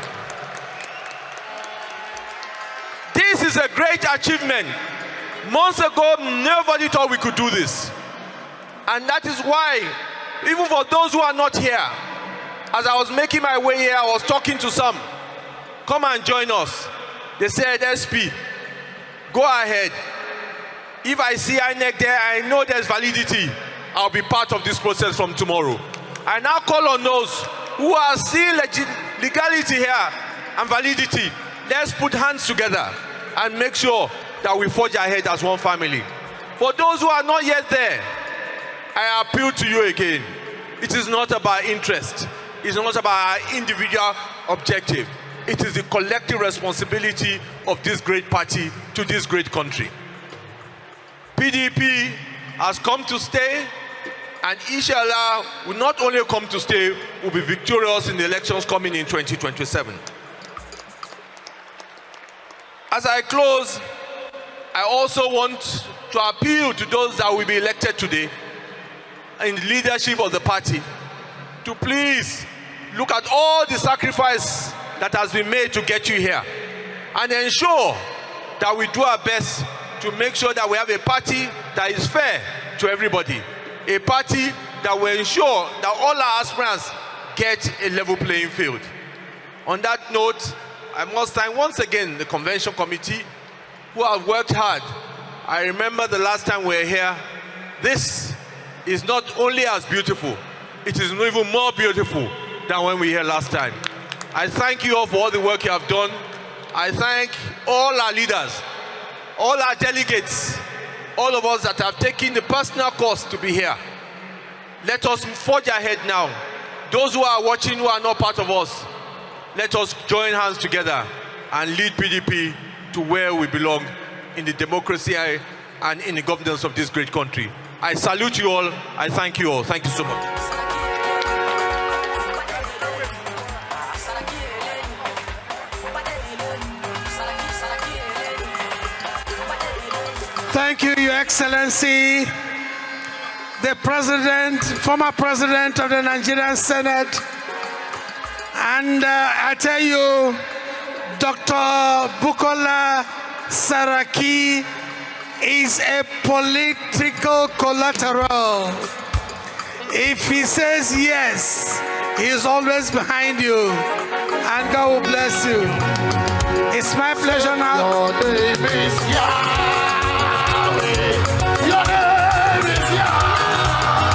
This is a great achievement. Months ago, nobody thought we could do this. And that is why, even for those who are not here, as I was making my way here, I was talking to some. Come and join us. They said, SP, go ahead. If I see INEC there, I know there's validity. I'll be part of this process from tomorrow. I now call on those who are seeing legality here and validity. Let's put hands together and make sure that we forge ahead as one family. For those who are not yet there, I appeal to you again. It is not about interest. It's not about our individual objective. It is the collective responsibility of this great party to this great country. PDP has come to stay, and inshallah will not only come to stay, will be victorious in the elections coming in 2027. As I close, I also want to appeal to those that will be elected today in the leadership of the party to please look at all the sacrifice that has been made to get you here and ensure that we do our best to make sure that we have a party that is fair to everybody, a party that will ensure that all our aspirants get a level playing field. On that note, I must thank once again the Convention Committee who have worked hard. I remember the last time we were here, this is not only as beautiful, it is even more beautiful than when we were here last time. I thank you all for all the work you have done. I thank all our leaders, all our delegates, all of us that have taken the personal cost to be here. Let us forge ahead now. Those who are watching who are not part of us, let us join hands together and lead PDP to where we belong in the democracy and in the governance of this great country. I salute you all. I thank you all. Thank you so much. Thank you, Your Excellency, the President, former President of the Nigerian Senate. And I tell you, Dr. Bukola Saraki is a political collateral. If he says yes, he is always behind you. And God will bless you. It's my pleasure now. Your name is Yahweh. Your name is Yahweh.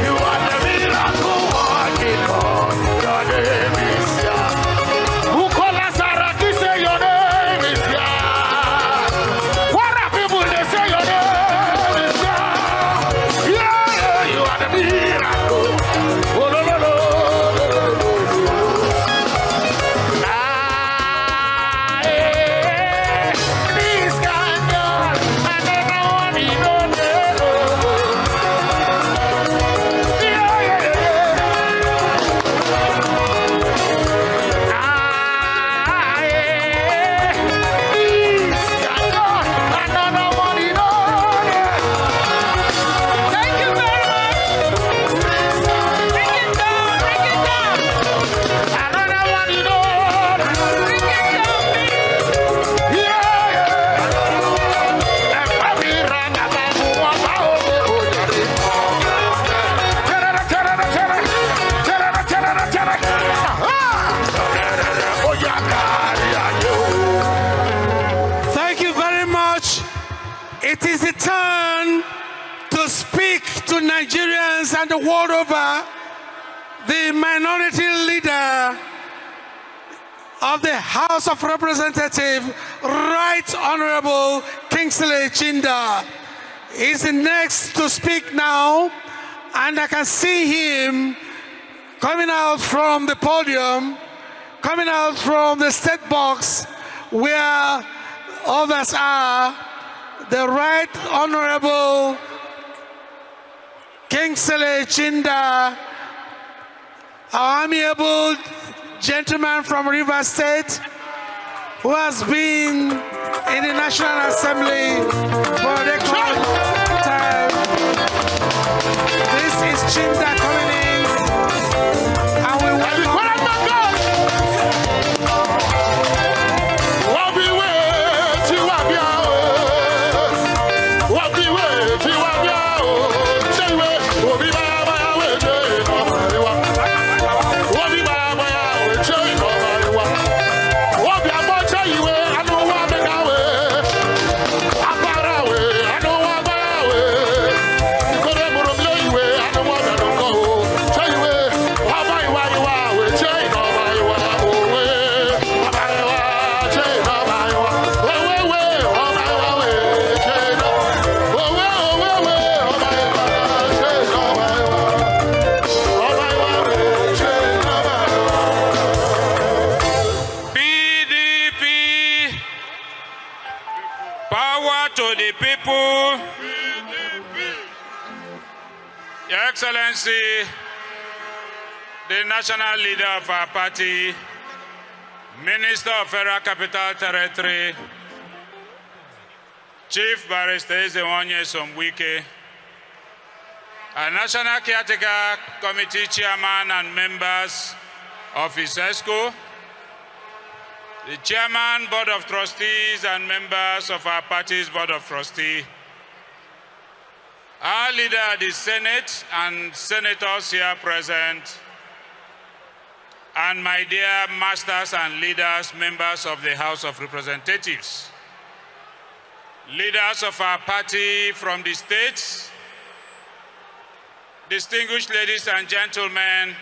You are the miracle working God. Your name is Yahweh. Bukola Saraki say your name is Yahweh. What are people they say your name is Yahweh? Yeah, you are the miracle. Oh, no, no, no. and the world over, the minority leader of the House of Representatives, Right Honorable Kingsley Chinda, is the next to speak now, and I can see him coming out from the podium, coming out from the state box where others are. The Right Honorable Kingsley Chinda, our amiable gentleman from River State, who has been in the National Assembly for a record time. This is Chinda coming in, and we welcome. Your Excellency, the national leader of our party, Minister of Federal Capital Territory, Chief Barrister Wike, our National Caretaker Committee Chairman and members of his ESCO, the Chairman, Board of Trustees, and members of our party's Board of Trustees, our leader, the Senate, and senators here present, and my dear masters and leaders, members of the House of Representatives, leaders of our party from the states, distinguished ladies and gentlemen,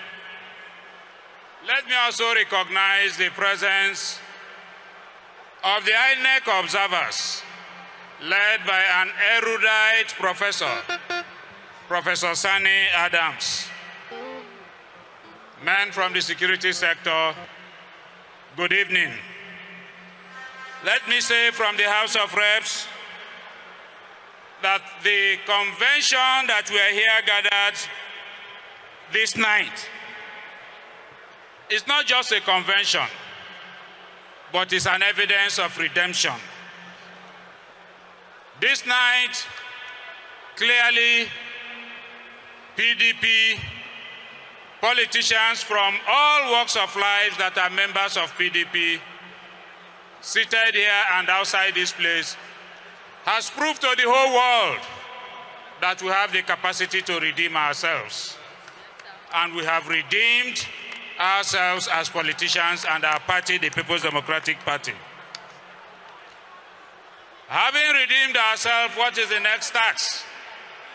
let me also recognize the presence of the INEC observers, led by an erudite professor, Professor Sani Adams. Men from the security sector, good evening. Let me say from the House of Reps that the convention that we are here gathered this night is not just a convention, but is an evidence of redemption. This night, clearly, PDP, politicians from all walks of life that are members of PDP, seated here and outside this place, has proved to the whole world that we have the capacity to redeem ourselves. And we have redeemed ourselves as politicians and our party, the People's Democratic Party. Having redeemed ourselves, what is the next task?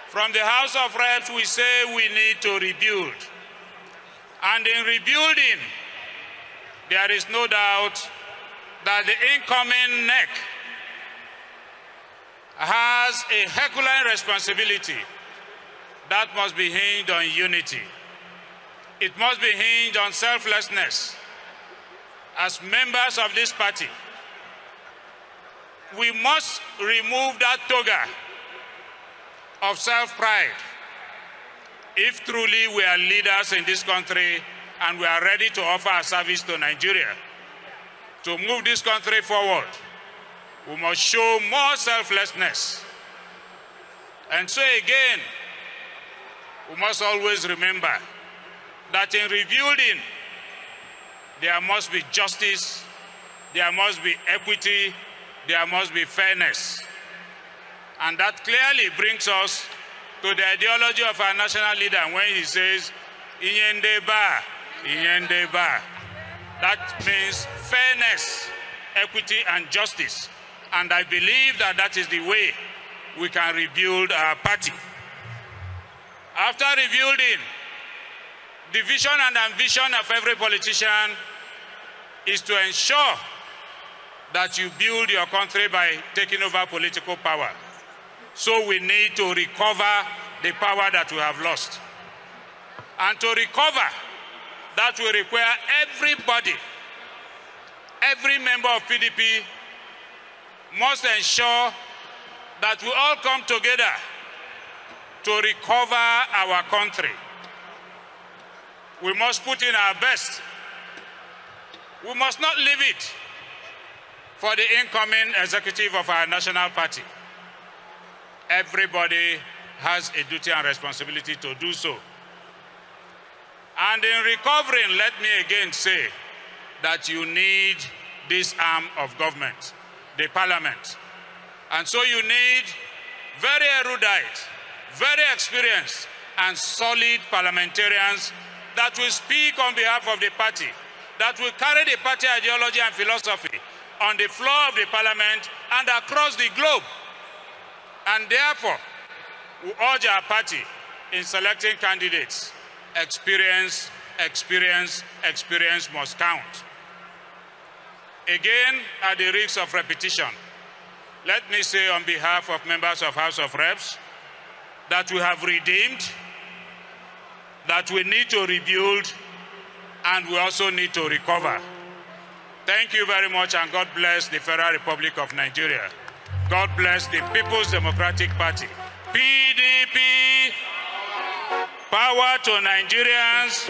From the House of Reps, we say we need to rebuild. And in rebuilding, there is no doubt that the incoming NEC has a Herculean responsibility that must be hinged on unity. It must be hinged on selflessness. As members of this party, we must remove that toga of self-pride if truly we are leaders in this country and we are ready to offer our service to Nigeria. To move this country forward, we must show more selflessness. And so again, we must always remember that in rebuilding, there must be justice, there must be equity, there must be fairness. And that clearly brings us to the ideology of our national leader when he says, Inyendeba, Inyendeba. That means fairness, equity, and justice. And I believe that that is the way we can rebuild our party. After rebuilding, the vision and ambition of every politician is to ensure that you build your country by taking over political power. So we need to recover the power that we have lost. And to recover, that will require everybody, every member of PDP must ensure that we all come together to recover our country. We must put in our best. We must not leave it for the incoming executive of our national party. Everybody has a duty and responsibility to do so. And in recovering, let me again say that you need this arm of government, the parliament. And so you need very erudite, very experienced, and solid parliamentarians that will speak on behalf of the party, that will carry the party ideology and philosophy on the floor of the parliament and across the globe. And therefore, we urge our party in selecting candidates. Experience, experience, experience must count. Again, at the risk of repetition, let me say on behalf of members of House of Reps that we have redeemed, that we need to rebuild, and we also need to recover. Thank you very much, and God bless the Federal Republic of Nigeria. God bless the People's Democratic Party. PDP, power to Nigerians.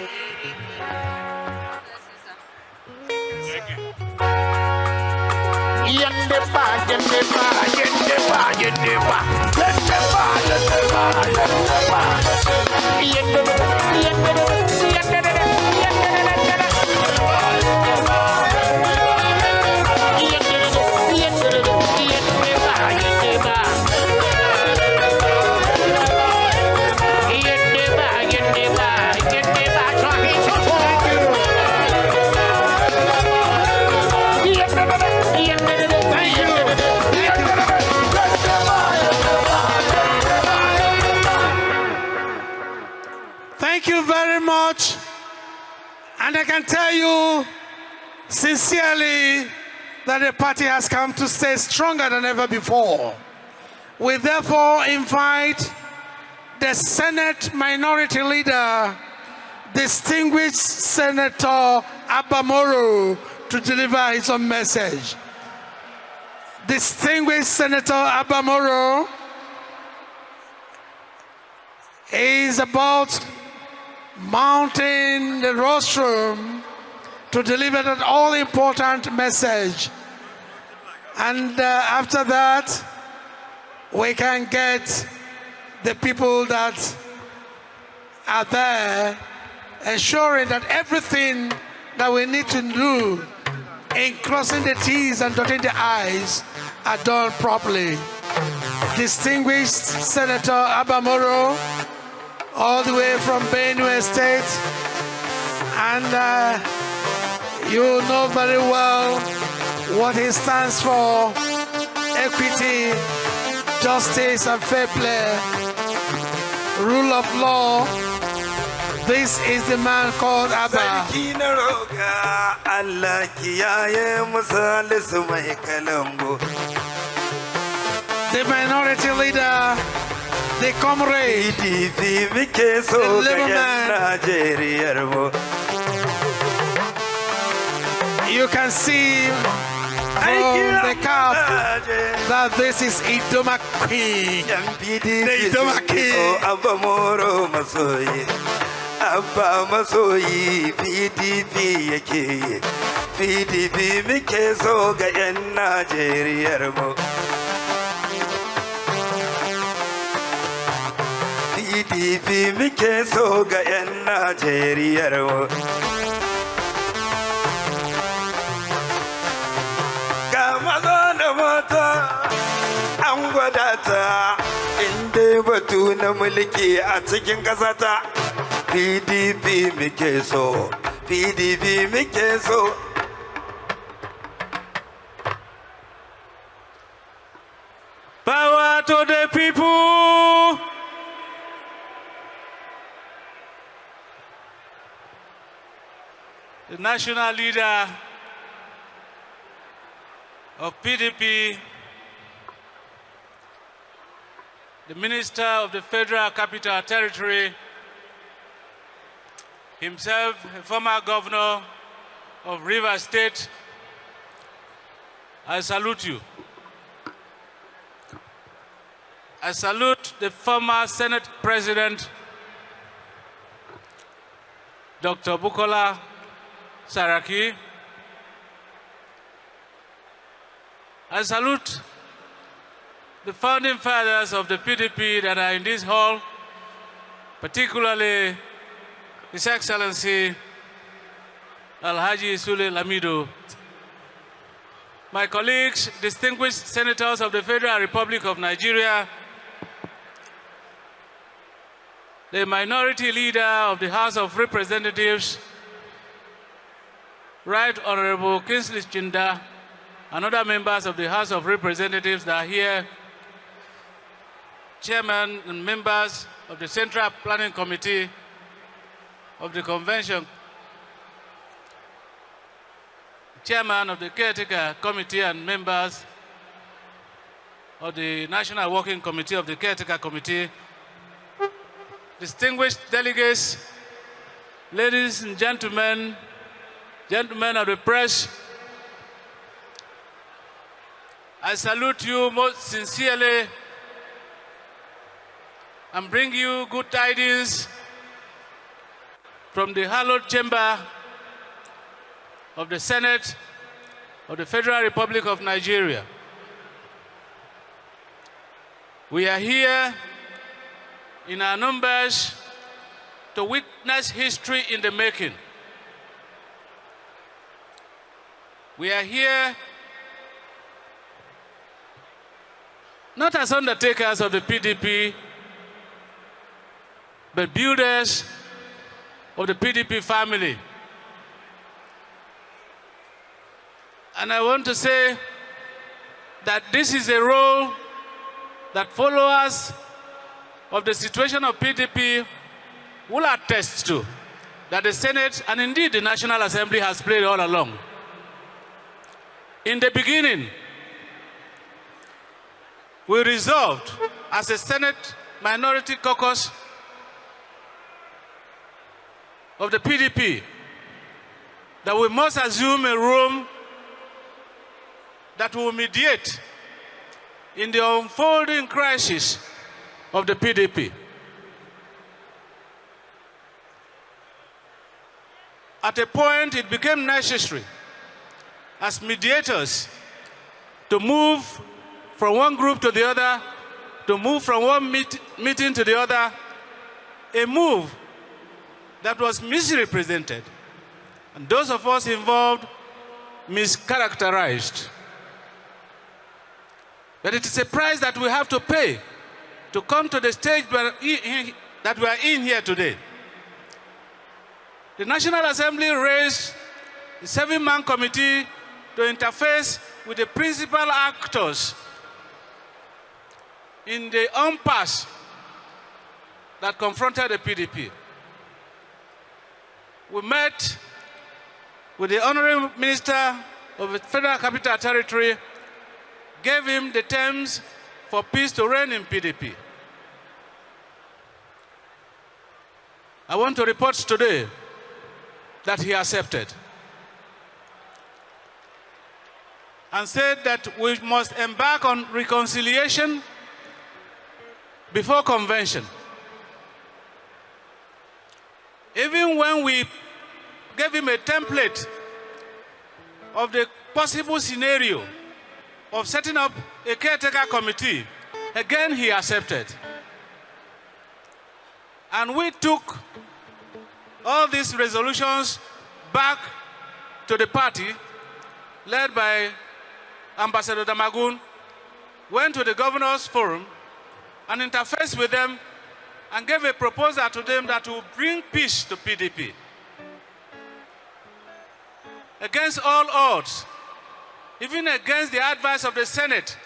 Thank you. Thank you very much. And I can tell you sincerely that the party has come to stay stronger than ever before. We therefore invite the Senate Minority Leader, distinguished Senator Abamoro, to deliver his own message. Distinguished Senator Abamoro is about mounting the rostrum to deliver that all-important message. And after that, we can get the people that are there, ensuring that everything that we need to do in crossing the T's and dotting the I's are done properly. Distinguished Senator Abamoro, all the way from Benue State, and you know very well what he stands for: equity, justice, and fair play, rule of law. This is the man called Abba. The minority leader, the comrade, the little man. You can see from the cap that this is Idoma Queen. The Idoma King. Abba masoyi PDP yake PDP muke so ga 'yan Najeriyar mu PDP muke so ga 'yan Najeriyar mu ga maza da mata an gwada ta inda batu na mulki a cikin ƙasata PDP muke so, PDP muke so. Power to the people. the national leader of PDP, the Minister of the Federal Capital Territory, himself a former governor of Rivers State, I salute you. I salute the former Senate President, Dr. Bukola Saraki. I salute the founding fathers of the PDP that are in this hall, particularly His Excellency Alhaji Sule Lamido, my colleagues, distinguished senators of the Federal Republic of Nigeria, the minority leader of the House of Representatives, Right Honorable Kingsley Chinda, and other members of the House of Representatives that are here, chairman and members of the Central Planning Committee of the Convention, chairman of the Caretaker Committee and members of the National Working Committee of the Caretaker Committee, distinguished delegates, ladies and gentlemen, gentlemen of the press, I salute you most sincerely and bring you good tidings from the hallowed chamber of the Senate of the Federal Republic of Nigeria. We are here in our numbers to witness history in the making. We are here not as undertakers of the PDP, but builders of the PDP family. And I want to say that this is a role that followers of the situation of PDP will attest to, that the Senate and indeed the National Assembly has played all along. In the beginning, we resolved as a Senate Minority Caucus of the PDP that we must assume a role that will mediate in the unfolding crisis of the PDP. At a point, it became necessary as mediators to move from one group to the other, to move from one meeting to the other, a move that was misrepresented, and those of us involved mischaracterized. But it is a price that we have to pay to come to the stage that we are in here today. The National Assembly raised a 7-man committee to interface with the principal actors in the impasse that confronted the PDP. We met with the Honorable Minister of the Federal Capital Territory, gave him the terms for peace to reign in PDP. I want to report today that he accepted and said that we must embark on reconciliation before convention. Even when we gave him a template of the possible scenario of setting up a caretaker committee, again he accepted. And we took all these resolutions back to the party, led by Ambassador Damagun, went to the Governors Forum and interfaced with them and gave a proposal to them that will bring peace to PDP. Against all odds, even against the advice of the Senate,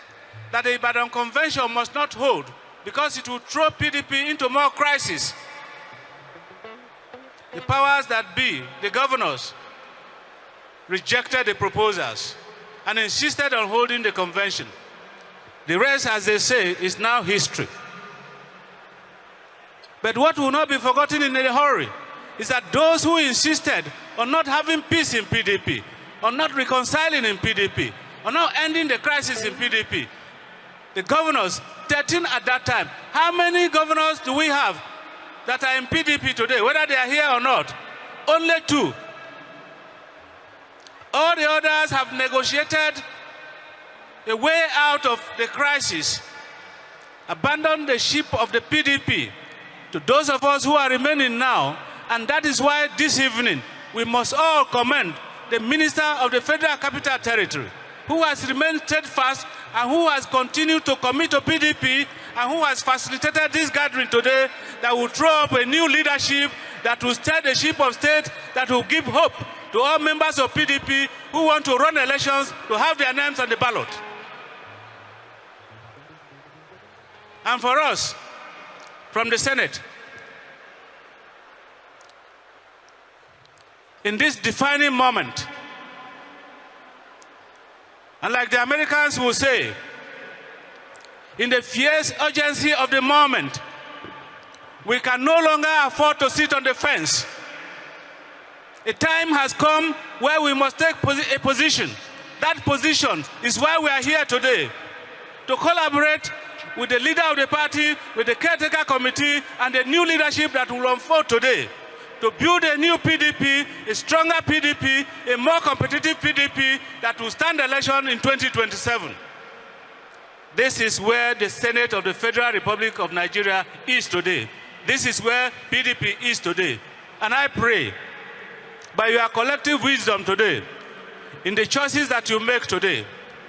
that the Ibadan Convention must not hold because it will throw PDP into more crisis. The powers that be, the governors, rejected the proposals and insisted on holding the convention. The rest, as they say, is now history. But what will not be forgotten in a hurry is that those who insisted on not having peace in PDP, on not reconciling in PDP, on not ending the crisis in PDP, the governors, 13 at that time, how many governors do we have that are in PDP today, whether they are here or not? Only 2. All the others have negotiated a way out of the crisis, abandoned the ship of the PDP to those of us who are remaining now, and that is why this evening we must all commend the Minister of the Federal Capital Territory, who has remained steadfast and who has continued to commit to PDP and who has facilitated this gathering today that will throw up a new leadership that will steer the ship of state, that will give hope to all members of PDP who want to run elections to have their names on the ballot. And for us, from the Senate, in this defining moment, and like the Americans will say, in the fierce urgency of the moment, we can no longer afford to sit on the fence. A time has come where we must take a position. That position is why we are here today, to collaborate with the leader of the party, with the caretaker committee, and the new leadership that will unfold today, to build a new PDP, a stronger PDP, a more competitive PDP that will stand election in 2027. This is where the Senate of the Federal Republic of Nigeria is today. This is where PDP is today. And I pray, by your collective wisdom today, in the choices that you make today,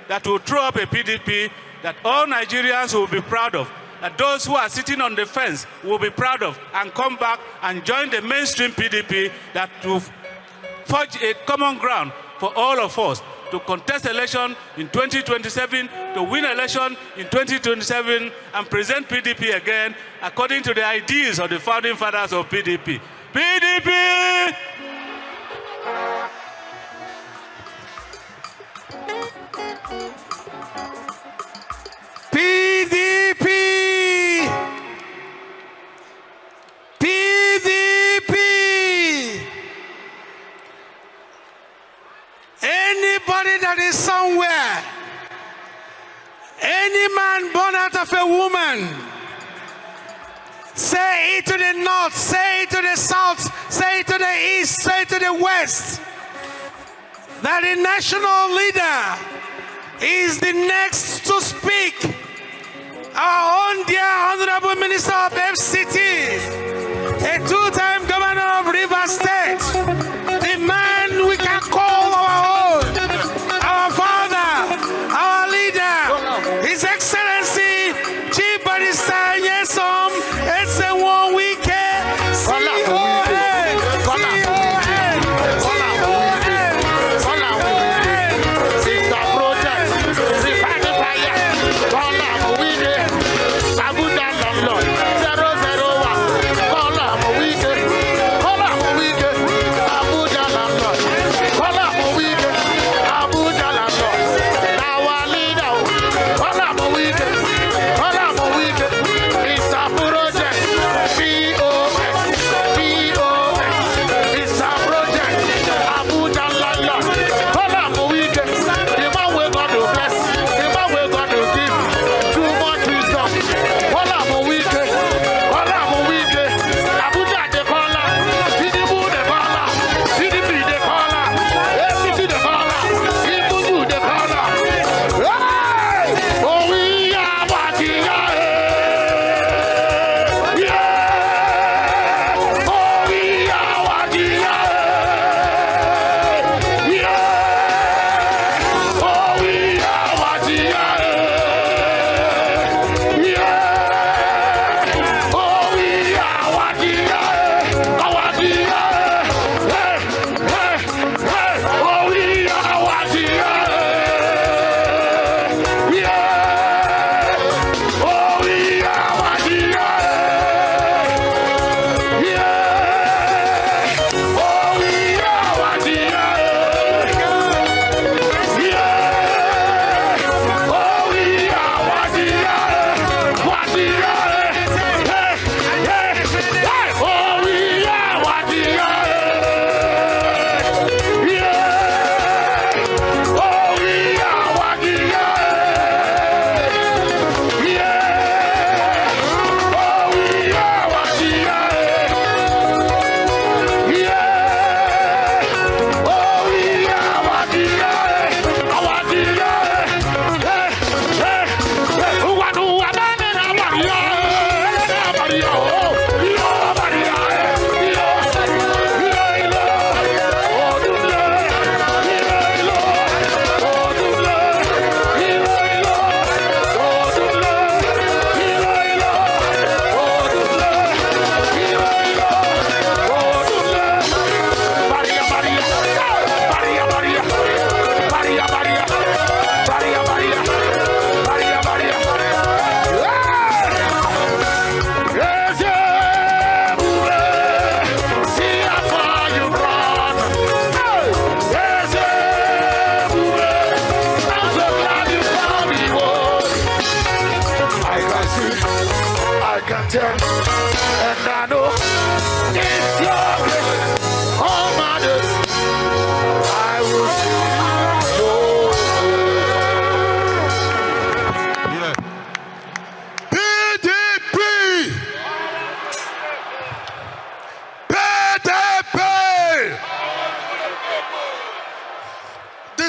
that will throw up a PDP that all Nigerians will be proud of, that those who are sitting on the fence will be proud of, and come back and join the mainstream PDP that will forge a common ground for all of us to contest election in 2027, to win election in 2027, and present PDP again according to the ideals of the founding fathers of PDP. PDP! PDP! PDP! Anybody that is somewhere, any man born out of a woman, say it to the north, say it to the south, say it to the east, say it to the west, that the national leader is the next to speak. Our own dear Honorable Minister of FCT, a two-time governor of Rivers State, the man we can call our own, our father, our leader, His Excellency, Chief Barrister Nyesom Esenwo Wike, CON.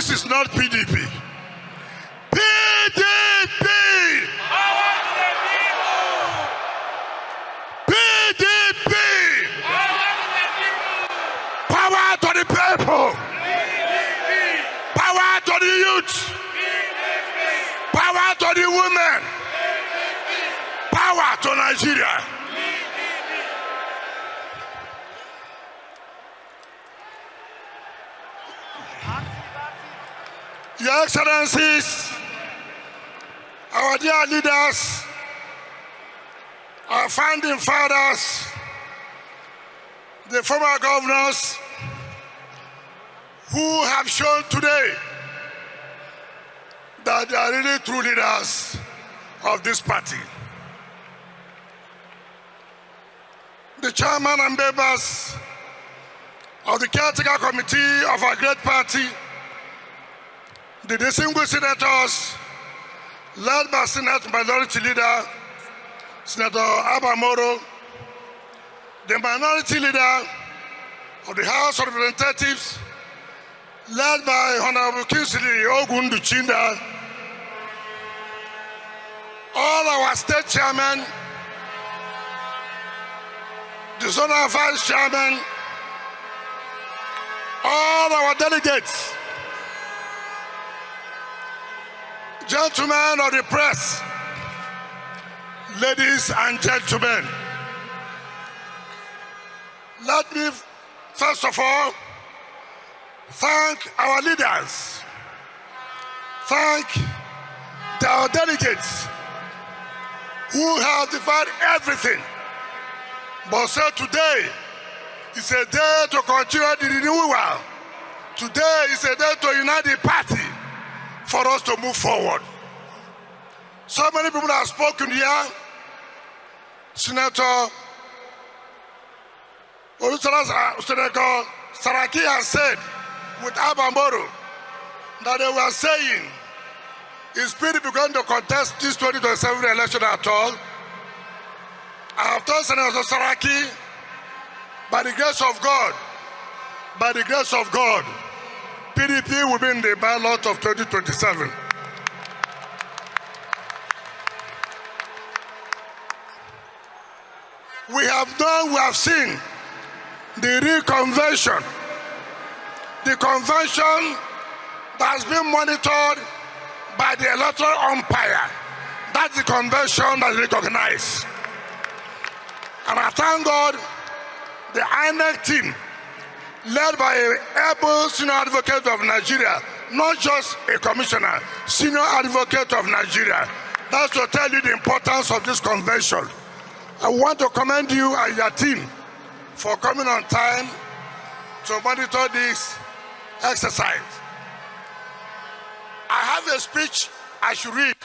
This is not PDP. PDP! PDP! Power to the people! Power to the youth! Power to the women! Power to Nigeria! Your Excellencies, our dear leaders, our founding fathers, the former governors who have shown today that they are really true leaders of this party. The chairman and members of the caretaker committee of our great party, the distinguished senators led by Senate Minority Leader, Senator Abamoro, the Minority Leader of the House of Representatives, led by Honorable Kingsley Ogunduchinda, all our state chairmen, the zonal vice chairman, all our delegates, gentlemen of the press, ladies and gentlemen, let me first of all thank our leaders, thank our delegates who have defied everything, but said today is a day to continue the renewal. Today is a day to unite the party for us to move forward. So many people have spoken here. Senator Saraki has said with Abamoro that they were saying, is PDP going to contest this 2027 election at all? I have told Senator Saraki, by the grace of God, PDP will be in the ballot of 2027. We have seen the reconvention, the convention that has been monitored by the electoral umpire. That's the convention that is recognized. And I thank God, the INEC team, led by an able senior advocate of Nigeria, not just a commissioner, senior advocate of Nigeria. That's to tell you the importance of this convention. I want to commend you and your team for coming on time to monitor this exercise. I have a speech I should read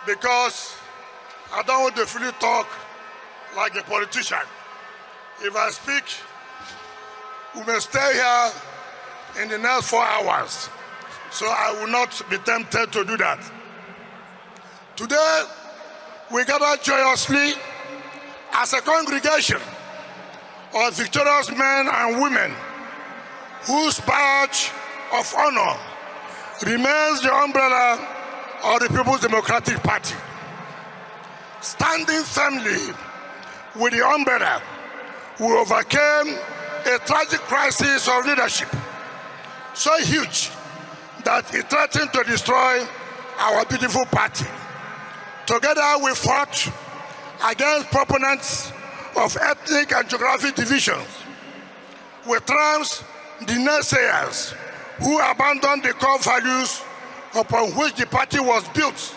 because I don't want to freely talk like a politician. If I speak, we may stay here in the next 4 hours. So I will not be tempted to do that. Today, we gather joyously as a congregation of victorious men and women whose badge of honor remains the umbrella of the People's Democratic Party. Standing firmly with the umbrella, we overcame a tragic crisis of leadership, so huge that it threatened to destroy our beautiful party. Together we fought against proponents of ethnic and geographic divisions. We trounced the naysayers who abandoned the core values upon which the party was built,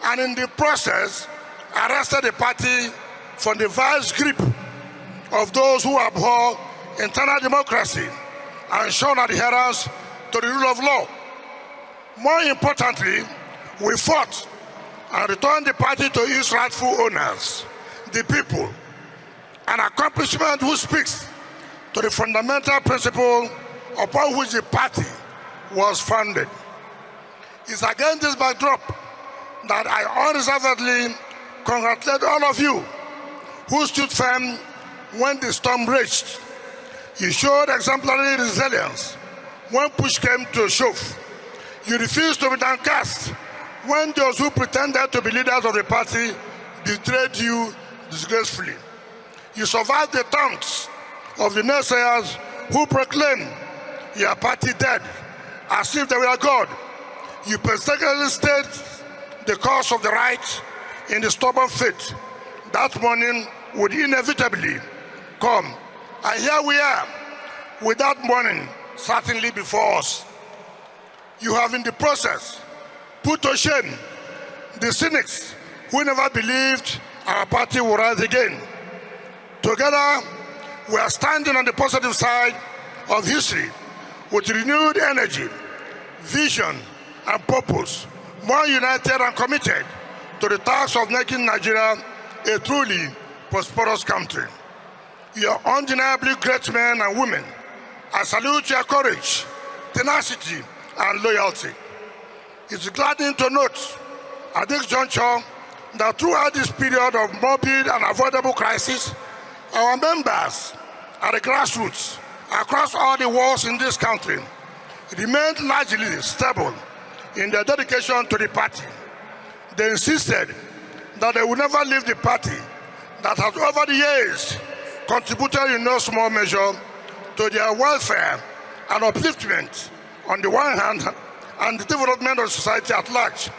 and in the process arrested the party from the vice grip of those who abhor internal democracy and shown adherence to the rule of law. More importantly, we fought and returned the party to its rightful owners, the people, an accomplishment which speaks to the fundamental principle upon which the party was founded. It's against this backdrop that I unreservedly congratulate all of you who stood firm when the storm raged. You showed exemplary resilience when push came to shove. You refused to be downcast when those who pretended to be leaders of the party betrayed you disgracefully. You survived the taunts of the naysayers who proclaimed your party dead as if they were God. You persistently stayed the course of the right in the stubborn faith that morning would inevitably come. And here we are, with that morning certainly before us. You have in the process put to shame the cynics who never believed our party would rise again. Together, we are standing on the positive side of history with renewed energy, vision, and purpose, more united and committed to the task of making Nigeria a truly prosperous country. You are undeniably great men and women. I salute your courage, tenacity, and loyalty. It's gladdening to note at this juncture that throughout this period of morbid and avoidable crisis, our members at the grassroots across all the walls in this country remained largely stable in their dedication to the party. They insisted that they would never leave the party that has over the years contributed in no small measure to their welfare and upliftment on the one hand and the development of society at large.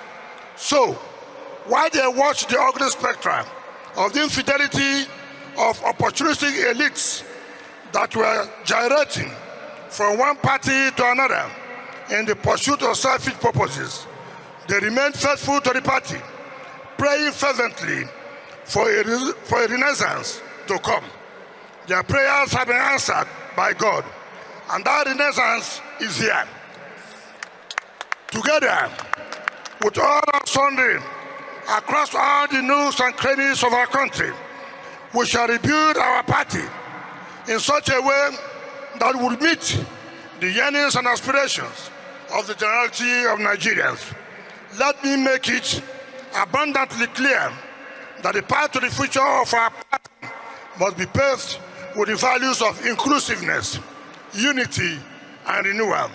So, while they watched the ugly spectra of the infidelity of opportunistic elites that were gyrating from one party to another in the pursuit of selfish purposes, they remained faithful to the party, praying fervently for a renaissance to come. Their prayers have been answered by God, and that renaissance is here. Together, with all our sundry, across all the nooks and crannies of our country, we shall rebuild our party in such a way that would meet the yearnings and aspirations of the generality of Nigerians. Let me make it abundantly clear that the path to the future of our party must be paved with the values of inclusiveness, unity, and renewal.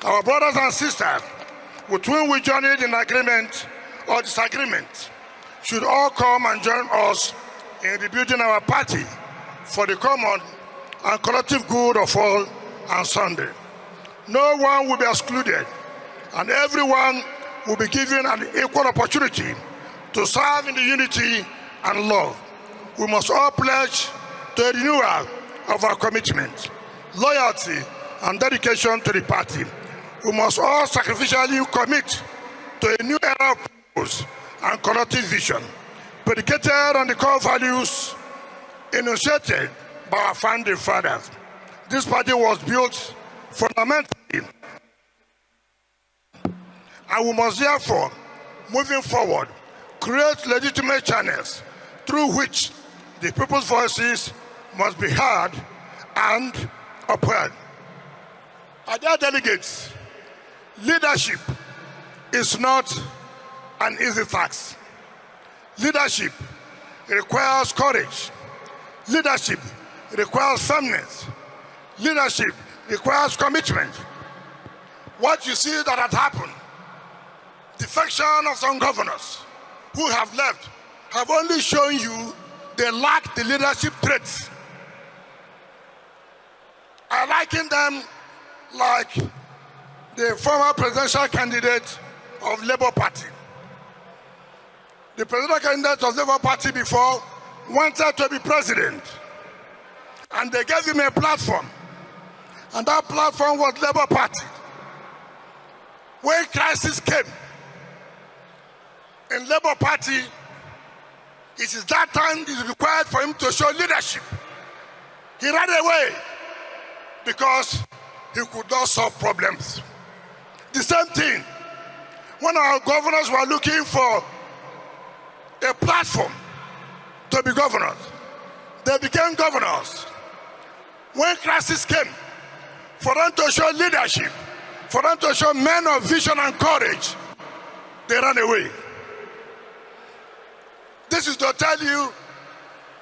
Our brothers and sisters, with whom we journeyed in agreement or disagreement, should all come and join us in rebuilding our party for the common and collective good of all and sundry. No one will be excluded, and everyone will be given an equal opportunity to serve in the unity and love. We must all pledge to a renewal of our commitment, loyalty, and dedication to the party. We must all sacrificially commit to a new era of purpose and collective vision, predicated on the core values enunciated by our founding fathers. This party was built fundamentally, and we must therefore, moving forward, create legitimate channels through which the people's voices must be heard and upheld. Dear delegates, leadership is not an easy task. Leadership requires courage. Leadership requires firmness. Leadership requires commitment. What you see that had happened, defection of some governors who have left, have only shown you they lack the leadership traits. I liken them like the former presidential candidate of Labour Party. The presidential candidate of Labour Party before wanted to be president, and they gave him a platform, and that platform was Labour Party. When crisis came in Labour Party, it is that time it is required for him to show leadership. He ran away because he could not solve problems. The same thing, when our governors were looking for a platform to be governors, they became governors. When crisis came, for them to show leadership, for them to show men of vision and courage, they ran away. This is to tell you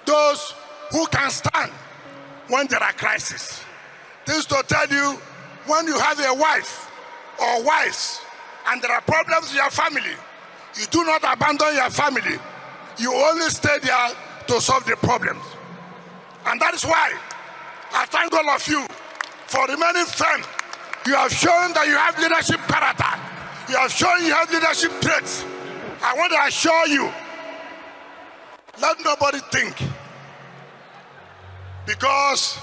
those who can stand when there are crises. This is to tell you When you have a wife or wives and there are problems in your family, you do not abandon your family. You only stay there to solve the problems. And that is why I thank all of you for remaining firm. You have shown that you have leadership character. You have shown you have leadership traits. I want to assure you, let nobody think because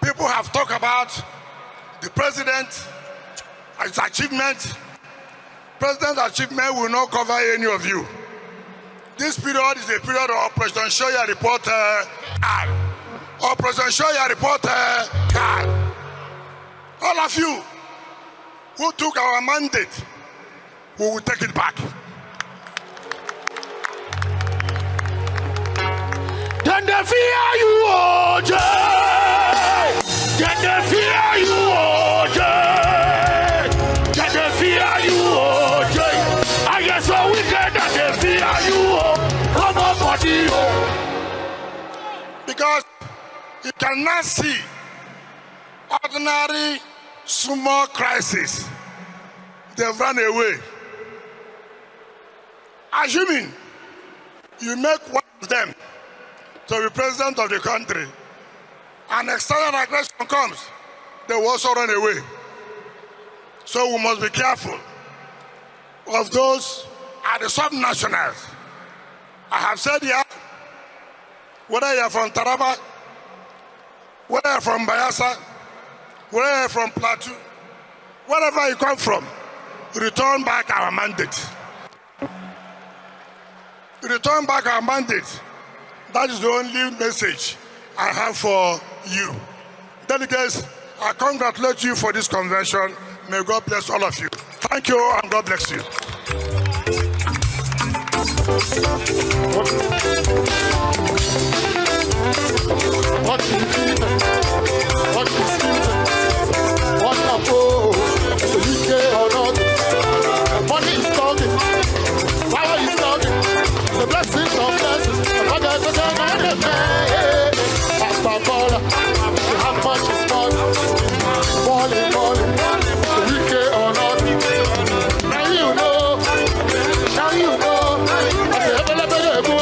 people have talked about the president, his achievement. President's achievement will not cover any of you. This period is a period of Operation Show Your Report card. Operation Show Your Report card. All of you who took our mandate, we will take it back. Then they fear you, OJ. Then they fear you, OJ. Then they fear you, OJ. I guess so wicked that they fear you, come on, body. Because you cannot see ordinary small crisis. They've run away. Assuming you make one of them to be president of the country, and external aggression comes, they will also run away. So we must be careful of those are the sub-nationals. I have said here, whether you're from Taraba, whether you're from Bayelsa, whether you're from Plateau, wherever you come from, return back our mandate. Return back our mandate. That is the only message I have for you. Delegates, I congratulate you for this convention. May God bless all of you. Thank you and God bless you. What is it? What is it? What a pose? Is it wicked or not? Money is talking. Power is talking. The blessings of blessings. What does it matter? Papa Bola. How much is money? Balling, balling. Is it wicked or not? Now you know. Now you know. I say, every level you go.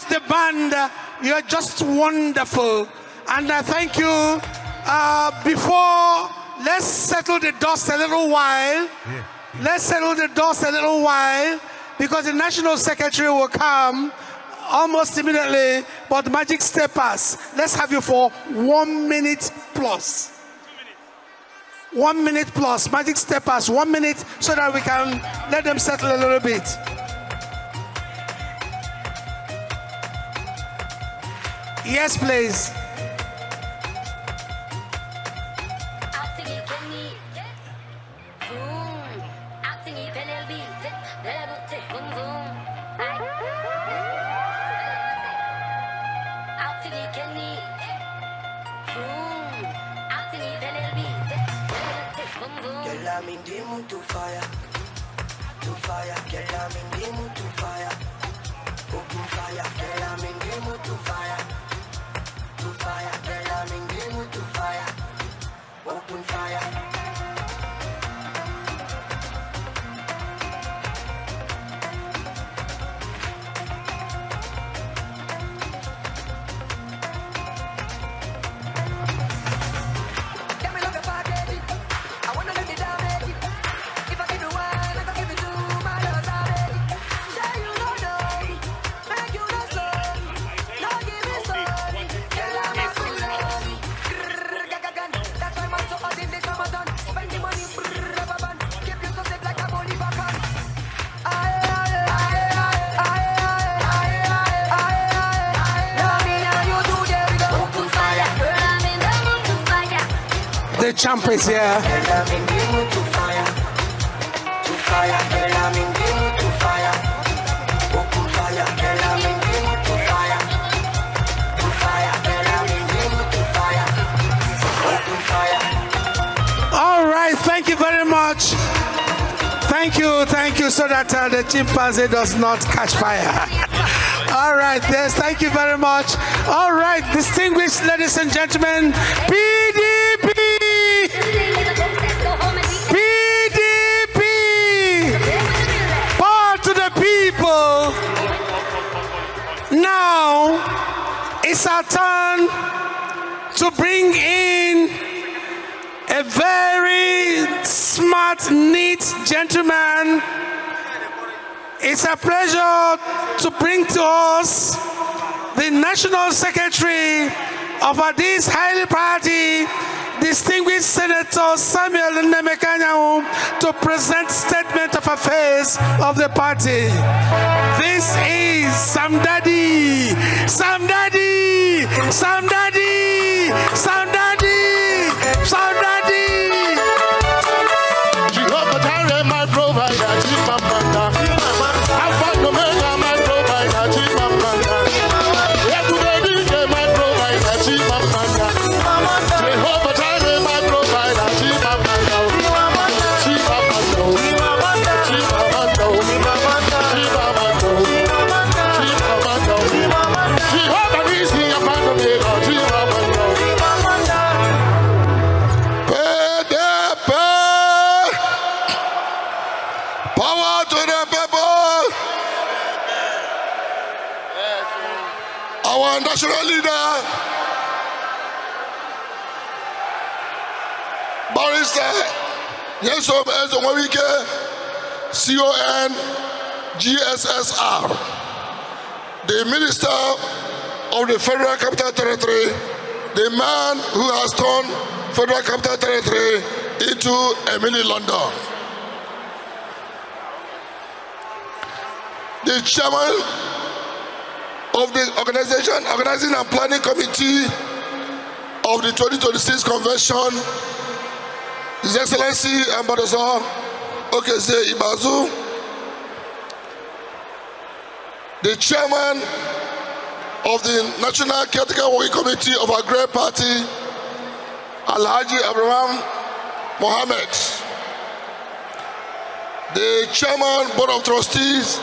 The band, you're just wonderful, and I thank you. Before, let's settle the dust a little while. Let's settle the dust a little while, because the National Secretary will come almost immediately. But Magic Steppers, let's have you for 1 minute plus. 1 minute plus, Magic Steppers, 1 minute, so that we can let them settle a little bit. Yes, please. mindimu to fire, girl I'm mindimu to fire, open fire, girl I'm mindimu to fire, girl I'm mindimu to fire, open fire. The champ is here. All right, thank you very much. Thank you, so that the chimpanzee does not catch fire. All right, yes, thank you very much. All right, distinguished ladies and gentlemen, PDP! PDP! Power to the people! Now, it's our turn to bring in a very smart, neat gentleman. It's a pleasure to bring to us the National Secretary of this highly party, distinguished Senator Samuel Nnemekanyahu, to present statement of affairs of the party. This is Sam Daddy, Sam Daddy, Sam Daddy, Sam Daddy, Sam Daddy. Jehovah Jireh, my provider, keep my brother. Alpha and Omega, my provider, keep my brother. Everybody, my provider, keep my brother. Jehovah Jireh, my provider, keep my brother. Keep my brother. Keep my brother. Keep my brother. Keep my brother. Jehovah is the Alpha and Omega, keep my brother. Power to the people. Our national leader, Barrister Nyesom Wike, CON GSSR, the Minister of the Federal Capital Territory, the man who has turned Federal Capital Territory into a mini London. The chairman of the Organizing and Planning Committee of the 2026 Convention, His Excellency Ambassador Okeze Ibazu, the chairman of the National Caretaker Working Committee of our great party, Alhaji Abraham Mohammed, the chairman, Board of Trustees,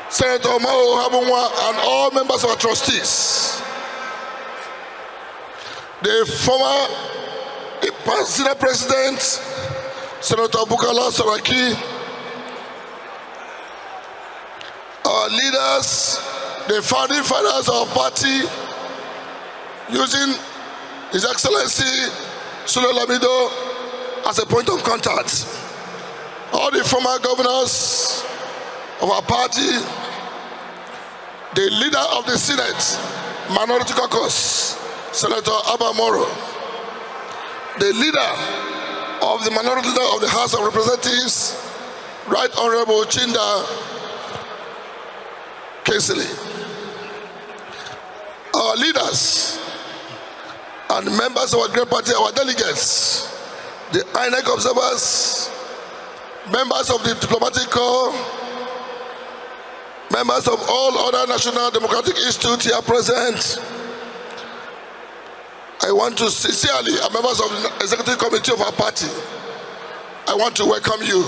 Senator Mao Habunwa, and all members of our trustees. The former Senate President, Senator Bukola Saraki, our leaders, the founding fathers of our party, using His Excellency Sule Lamido as a point of contact. All the former governors of our party, the leader of the Senate, Minority Caucus, Senator Abba Moro, the leader of the Minority Leader of the House of Representatives, Right Honorable Chinda Kesley, our leaders and members of our great party, our delegates, the INEC observers, members of the diplomatic corps, members of all other national democratic institutes here present. I want to sincerely, members of the executive committee of our party, I want to welcome you.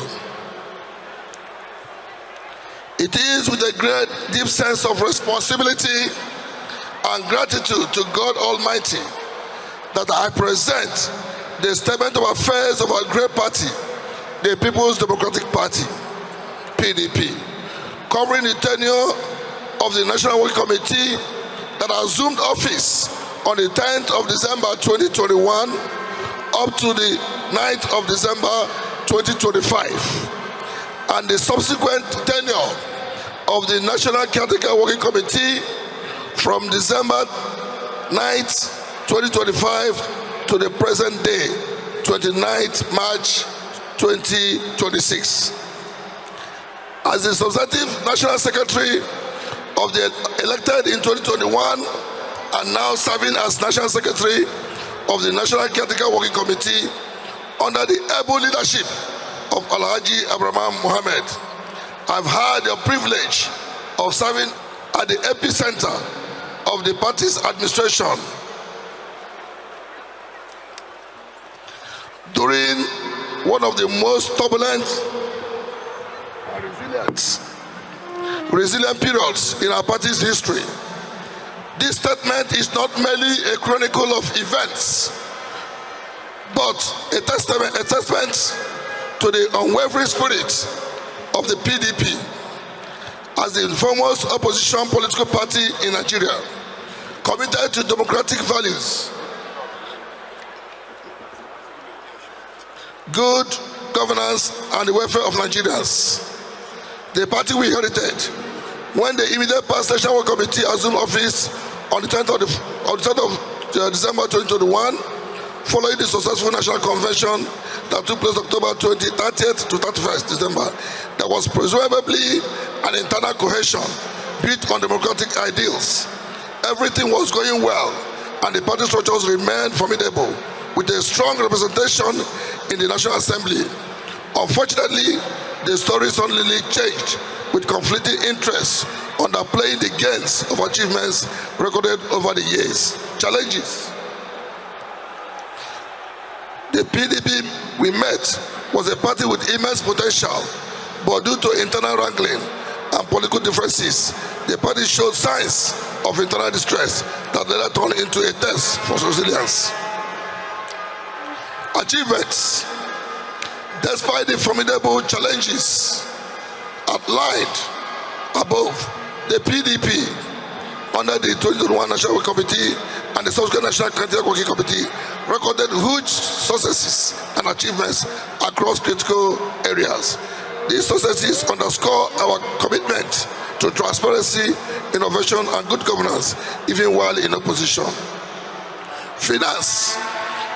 It is with a great deep sense of responsibility and gratitude to God Almighty that I present the statement of affairs of our great party, the People's Democratic Party, PDP, covering the tenure of the National Working Committee that assumed office on the 10th of December 2021 up to the 9th of December 2025, and the subsequent tenure of the National Caretaker Working Committee from December 9th, 2025 to the present day, 29th March 2026. As the substantive National Secretary of the elected in 2021 and now serving as National Secretary of the National Caretaker Working Committee under the able leadership of Alhaji Abraham Mohammed, I've had the privilege of serving at the epicenter of the party's administration during one of the most turbulent and resilient periods in our party's history. This statement is not merely a chronicle of events, but a testament to the unwavering spirit of the PDP as the foremost opposition political party in Nigeria, committed to democratic values, good governance, and the welfare of Nigerians. The party we inherited when the immediate past National Working Committee assumed office on the 10th of December 2021, following the successful National Convention that took place October 30th to 31st December. There was presumably an internal cohesion built on democratic ideals. Everything was going well, and the party structures remained formidable, with a strong representation in the National Assembly. Unfortunately, the story suddenly changed, with conflicting interests underplaying the gains of achievements recorded over the years. Challenges. The PDP we met was a party with immense potential, but due to internal wrangling and political differences, the party showed signs of internal distress that later turned into a test for resilience. Achievements. Despite the formidable challenges outlined above, the PDP, under the 2021 National Working Committee and the subsequent National Caretaker Working Committee, recorded huge successes and achievements across critical areas. These successes underscore our commitment to transparency, innovation, and good governance, even while in opposition. Finance.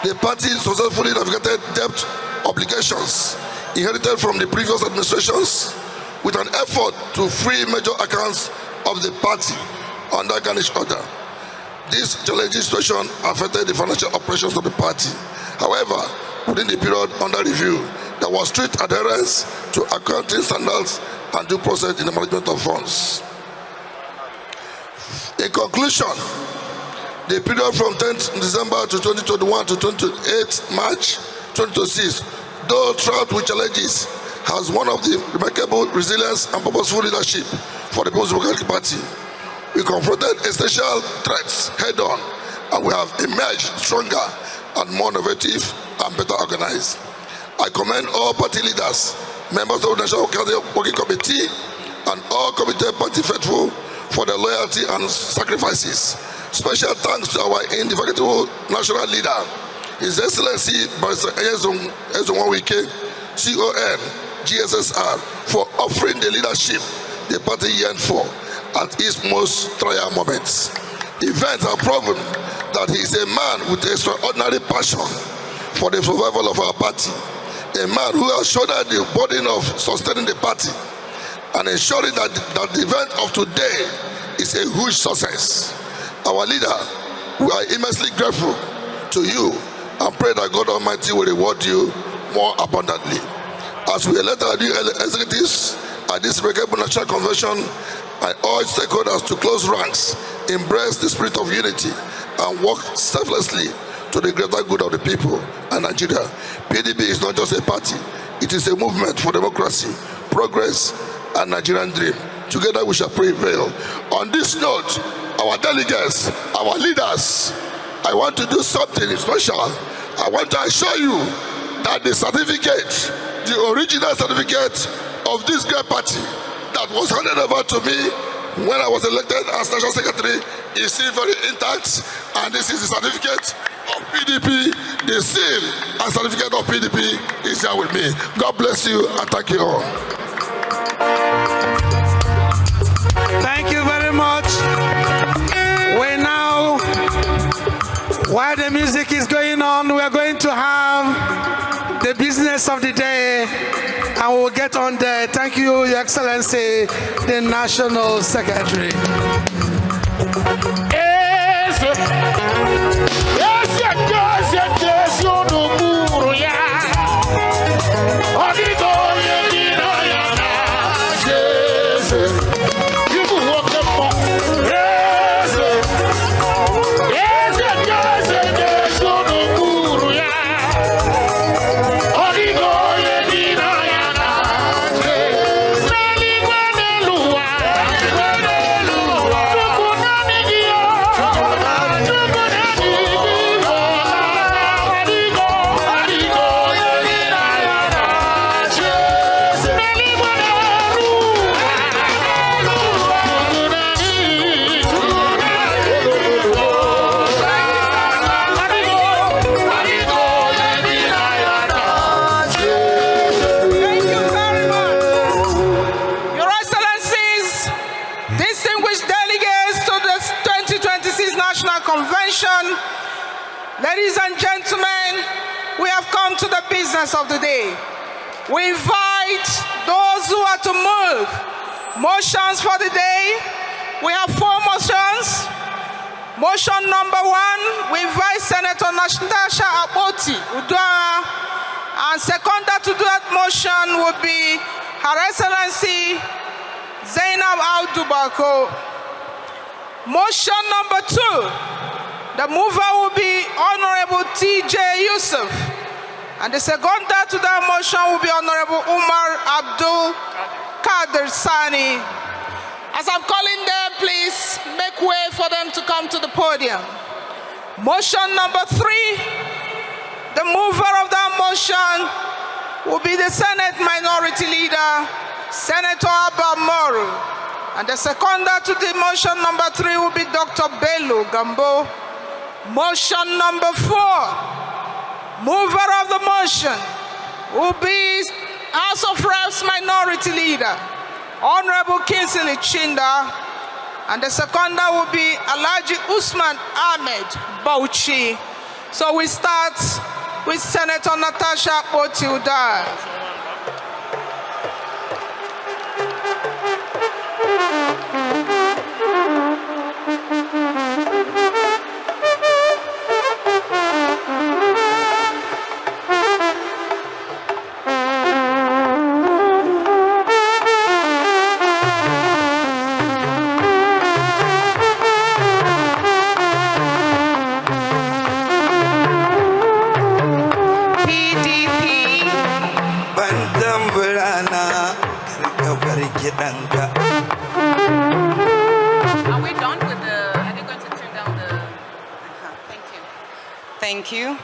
The party successfully navigated debt obligations inherited from the previous administrations with an effort to free major accounts of the party under garnish order. This challenging situation affected the financial operations of the party. However, within the period under review, there was strict adherence to accounting standards and due process in the management of funds. In conclusion, the period from 10th December to 2021 to 28th March 2026, though fraught with challenges, has one of the remarkable resilience and purposeful leadership for the People's Democratic Party. We confronted essential threats head-on, and we have emerged stronger and more innovative and better organized. I commend all party leaders, members of the National Working Committee, and all committed party faithful for their loyalty and sacrifices. Special thanks to our indefatigable national leader, His Excellency Barrister Wike, CON, GSSR, for offering the leadership the party yearned for at its most trial moments. Events have proven that he is a man with extraordinary passion for the survival of our party, a man who has shouldered the burden of sustaining the party and ensuring that the event of today is a huge success. Our leader, we are immensely grateful to you and pray that God Almighty will reward you more abundantly. As we elect our new executives at this remarkable National Convention, I urge stakeholders to close ranks, embrace the spirit of unity, and work selflessly to to the greater good of the people and Nigeria. PDP is not just a party, it is a movement for democracy, progress, and Nigerian dream. Together we shall prevail. On this note, our delegates, our leaders, I want to do something special. I want to assure you that the certificate, the original certificate of this great party that was handed over to me when I was elected as National Secretary is still very intact, and this is the certificate of PDP. The seal and certificate of PDP is here with me. God bless you and thank you all. Thank you very much. We now, while the music is going on, we are going to have the business of the day, and we'll get on there. Thank you, Your Excellency, the National Secretary. Ladies and gentlemen, we have come to the business of the day. We invite those who are to move motions for the day. We have 4 motions. Motion number 1, we invite Senator Natasha Akpoti Uduaghan, and seconder to that motion would be Her Excellency Zainab Al-Dubako. Motion number 2, the mover will be Honorable T.J. Yusuf, and the seconder to that motion will be Honorable Umar Abdul Kader Sani. As I'm calling them, please make way for them to come to the podium. Motion number 3, the mover of that motion will be the Senate Minority Leader, Senator Abba Moru, and the seconder to the motion number 3 will be Dr. Bello Gambo. Motion number 4, mover of the motion will be House of Reps Minority Leader, Honorable Kinsley Chinda, and the seconder will be Alhaji Usman Ahmed Bauchi. So we start with Senator Natasha Akpoti Uduaghan. Are we done with the, are they going to turn down the, thank you. Thank you.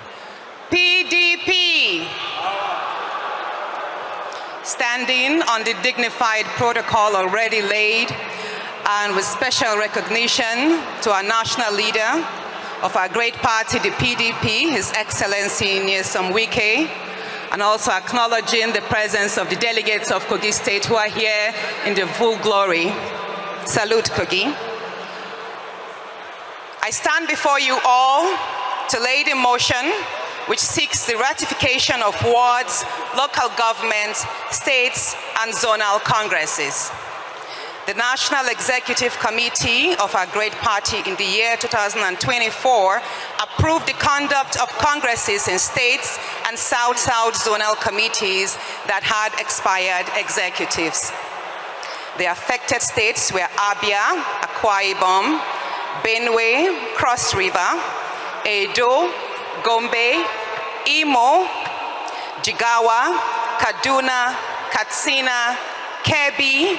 PDP. Standing on the dignified protocol already laid, and with special recognition to our national leader of our great party, the PDP, His Excellency Nyesom Wike, and also acknowledging the presence of the delegates of Kogi State who are here in the full glory. Salute, Kogi. I stand before you all to lay the motion which seeks the ratification of wards, local governments, states, and zonal congresses. The National Executive Committee of our great party in the year 2024 approved the conduct of congresses in states and South-South zonal committees that had expired executives. The affected states were Abia, Akwa Ibom, Benue, Cross River, Edo, Gombe, Imo, Jigawa, Kaduna, Katsina, Kebbi,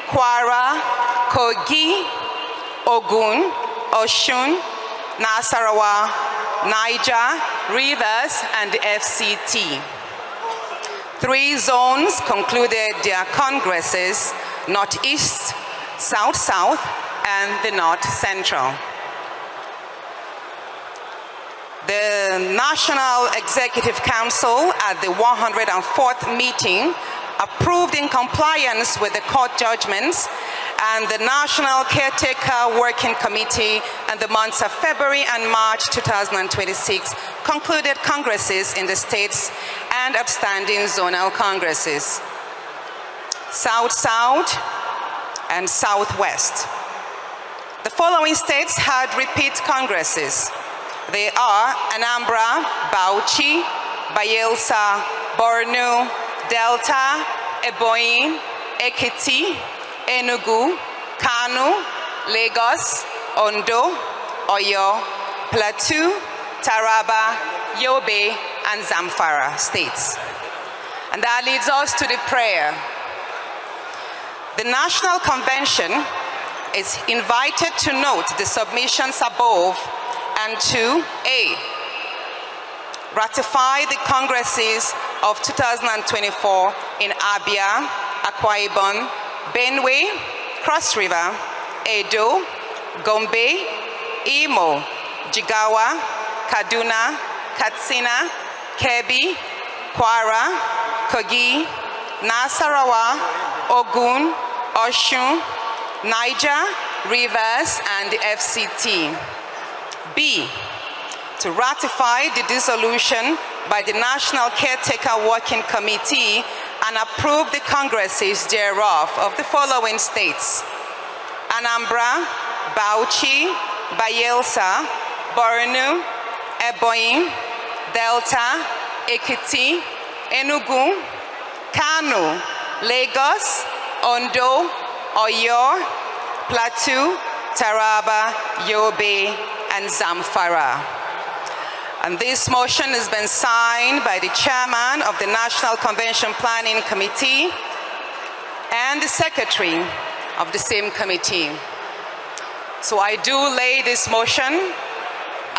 Kwara, Kogi, Ogun, Oshun, Nasarawa, Niger, Rivers, and the FCT. 3 zones concluded their congresses: Northeast, South-South, and the North Central. The National Executive Council at the 104th meeting approved in compliance with the court judgments, and the National Caretaker Working Committee in the months of February and March 2026 concluded congresses in the states and outstanding zonal congresses: South-South and Southwest. The following states had repeat congresses. They are Anambra, Bauchi, Bayelsa, Borno, Delta, Ebonyi, Ekiti, Enugu, Kano, Lagos, Ondo, Oyo, Plateau, Taraba, Yobe, and Zamfara states. And that leads us to the prayer. The National Convention is invited to note the submissions above and to A, ratify the congresses of 2024 in Abia, Akwa Ibom, Benue, Cross River, Edo, Gombe, Imo, Jigawa, Kaduna, Katsina, Kebbi, Kwara, Kogi, Nasarawa, Ogun, Oshun, Niger, Rivers, and the FCT. B, to ratify the dissolution by the National Caretaker Working Committee and approve the congresses thereof of the following states: Anambra, Bauchi, Bayelsa, Borno, Ebonyi, Delta, Ekiti, Enugu, Kano, Lagos, Ondo, Oyo, Plateau, Taraba, Yobe, and Zamfara. And this motion has been signed by the chairman of the National Convention Planning Committee and the secretary of the same committee. So I do lay this motion,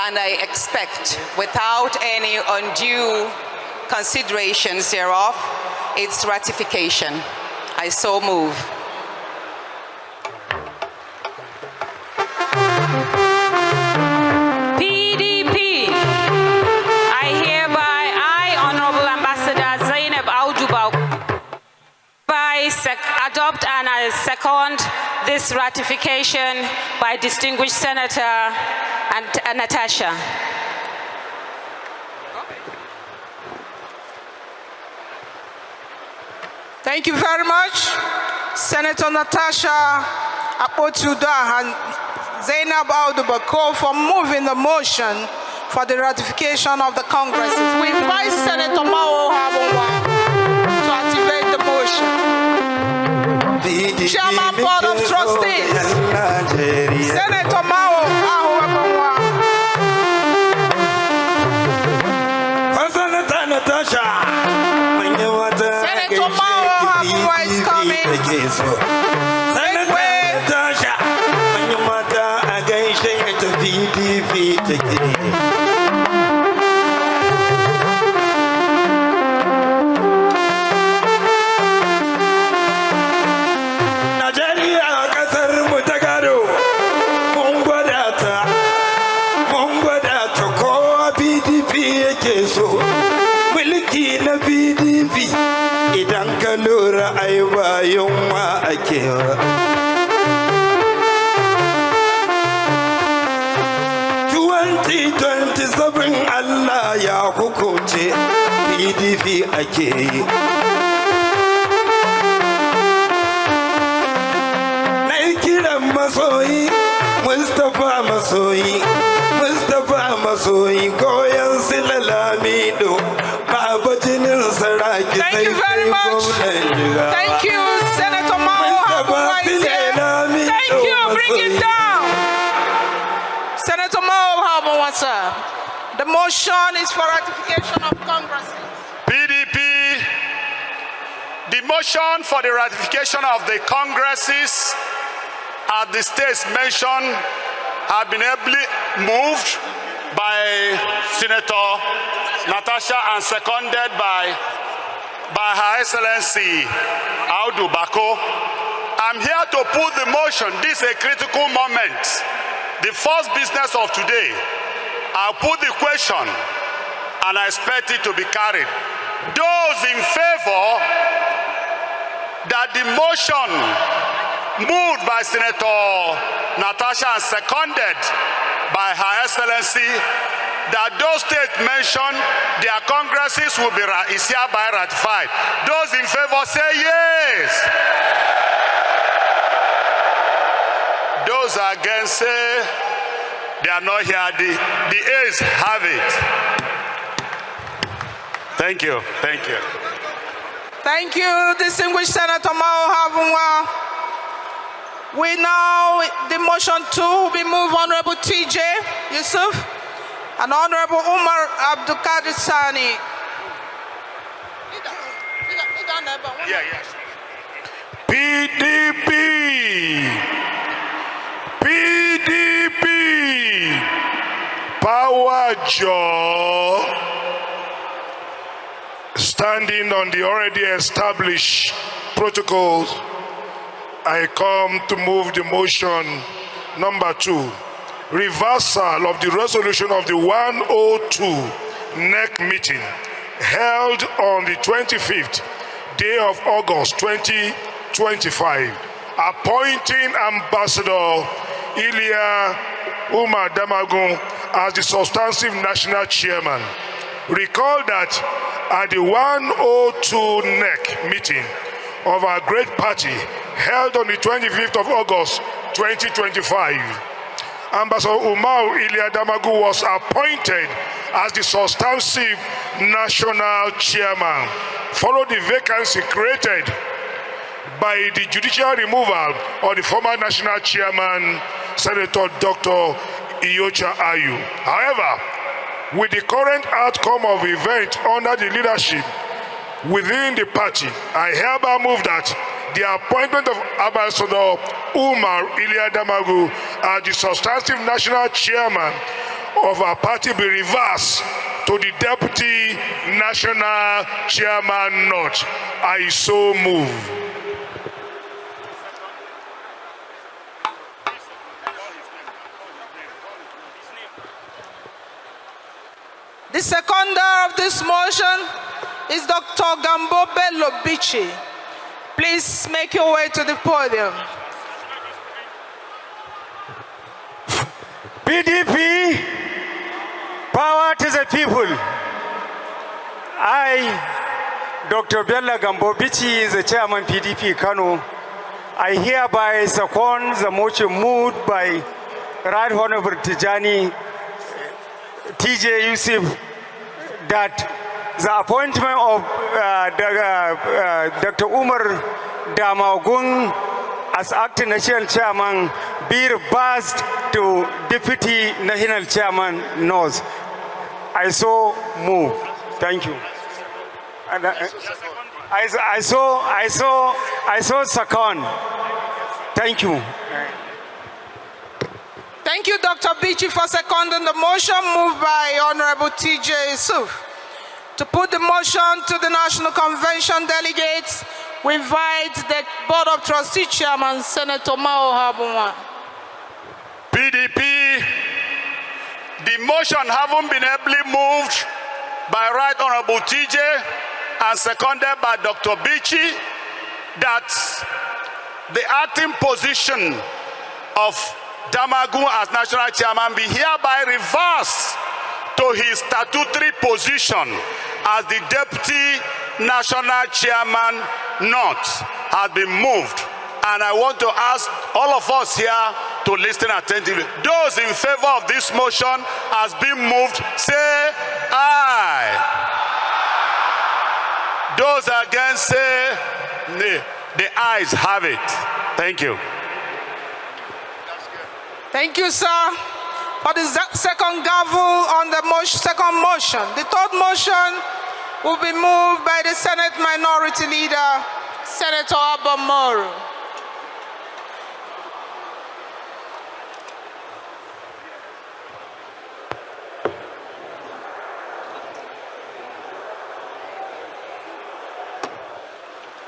and I expect, without any undue considerations thereof, its ratification. I so move. Adopt and I second this ratification by distinguished Senator Natasha. Thank you very much, Senator Natasha Akpotuda and Zainab Audubako, for moving the motion for the ratification of the Congresses. We invite Senator Mao Habonwa to activate the motion. Chairman Board of Trustees, Senator Mao Habonwa. Senator Natasha, Senator Mao Habonwa is coming. Senator Natasha, idan ka lura ai ba yunwa ake ba. 2027 Allah ya hukunce PDP ake yi. Na kiran masoyi Mustapha masoyi, Mustapha masoyi goyon silalamido. Thank you very much. Thank you, Senator Mao Habonwa is here. Thank you. Bring it down. Senator Mao Habonwa, sir. The motion is for ratification of Congresses. PDP, the motion for the ratification of the Congresses at the states mentioned have been ably moved by Senator Natasha and seconded by Her Excellency Audu Bako. I'm here to put the motion. This is a critical moment. The first business of today. I'll put the question and I expect it to be carried. Those in favor that the motion moved by Senator Natasha and seconded by Her Excellency that those states mentioned their Congresses will be is hereby ratified. Those in favor say yes. Those against say they are not here. The A's have it. Thank you. Thank you. Thank you, distinguished Senator Mao Havunwa. We now, the motion 2 will be moved Honorable TJ Yusuf and Honorable Umar Abdulkadir Sani. PDP. PDP. Power jaw. Standing on the already established protocols, I come to move the motion number 2, reversal of the resolution of the 102 NEC meeting held on the 25th day of August 2025, appointing Ambassador Ilya Umar Damagun as the substantive national chairman. Recall that at the 102 NEC meeting of our great party held on the 25th of August 2025, Ambassador Umar Ilya Damagu was appointed as the substantive national chairman, followed the vacancy created by the judicial removal of the former national chairman, Senator Dr. Iyocha Ayu. However, with the current outcome of events under the leadership within the party, I hereby move that the appointment of Ambassador Umar Ilya Damagu as the substantive national chairman of our party be reversed to the deputy national chairman not. I so move. The seconder of this motion is Dr. Gambo Bello Bichi. Please make your way to the podium. PDP, power to the people. I, Dr. Bello Gambo Bichi, is the chairman PDP Kano. I hereby second the motion moved by Right Honorable Tijani TJ Yusuf that the appointment of Dr. Umar Damagun as acting national chairman be reversed to deputy national chairman knows. I so move. Thank you. And I so second. Thank you. Thank you, Dr. Bichi, for seconding the motion moved by Honorable TJ Yusuf. To put the motion to the National Convention delegates, we invite the Board of Trustee Chairman, Senator Mao Habunwa. PDP, the motion having been ably moved by Right Honorable TJ and seconded by Dr. Bichi, that the acting position of Damagun as national chairman be hereby reversed to his statutory position as the deputy national chairman not has been moved. And I want to ask all of us here to listen attentively. Those in favor of this motion has been moved, say aye. Those against say nay. The ayes have it. Thank you. Thank you, sir. for the second gavel on the second motion. The third motion will be moved by the Senate Minority Leader, Senator Abamoro.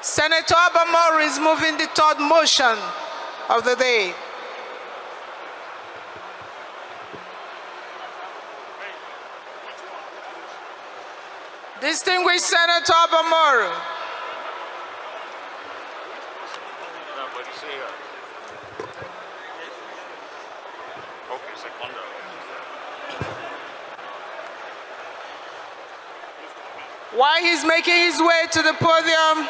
Senator Abamoro is moving the third motion of the day. Distinguished Senator Abamoro. While he's making his way to the podium,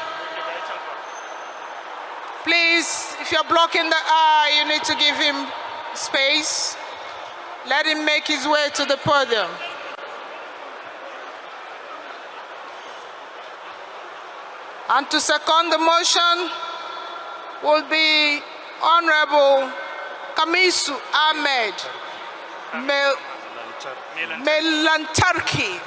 please, if you're blocking the eye, you need to give him space. Let him make his way to the podium. And to second the motion will be Honorable Kamisu Ahmed Melantarki.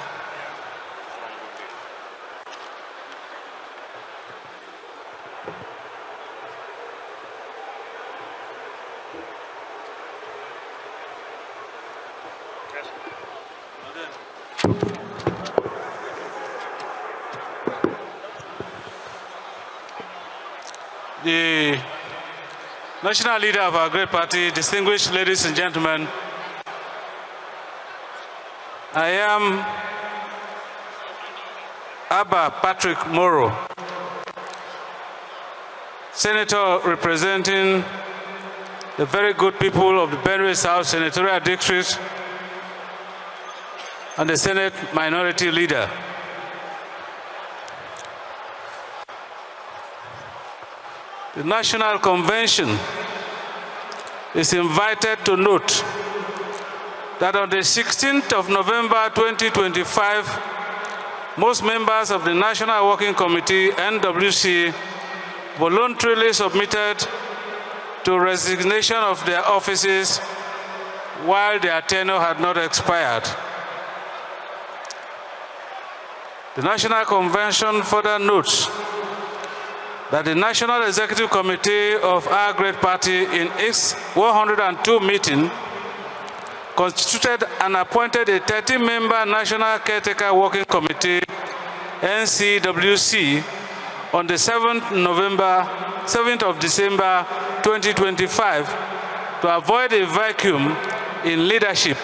The national leader of our great party, distinguished ladies and gentlemen, I am Abba Patrick Moro, Senator representing the very good people of the Benue South Senatorial District and the Senate Minority Leader. The National Convention is invited to note that on the 16th of November 2025, most members of the National Working Committee, NWC, voluntarily submitted to resignation of their offices while their tenure had not expired. The National Convention further notes that the National Executive Committee of our great party in its 102 meeting constituted and appointed a 30-member National Caretaker Working Committee, NCWC, on the 7th of December 2025 to avoid a vacuum in leadership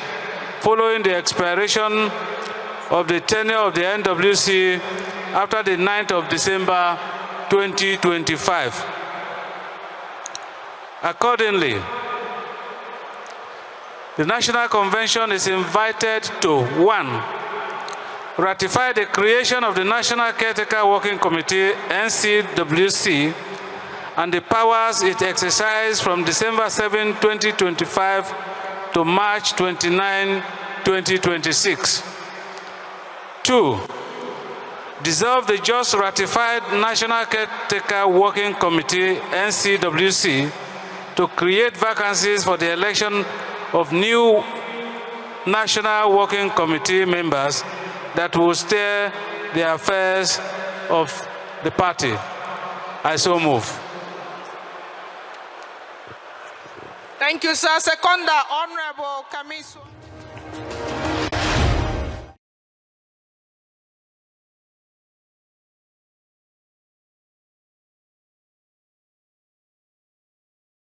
following the expiration of the tenure of the NWC after the 9th of December 2025. Accordingly, the National Convention is invited to 1. Ratify the creation of the National Caretaker Working Committee, NCWC, and the powers it exercised from December 7, 2025 to March 29, 2026. 2. Dissolve the just ratified National Caretaker Working Committee, NCWC, to create vacancies for the election of new National Working Committee members that will steer the affairs of the party. I so move. Thank you, sir. Seconder, Honorable Kamisu.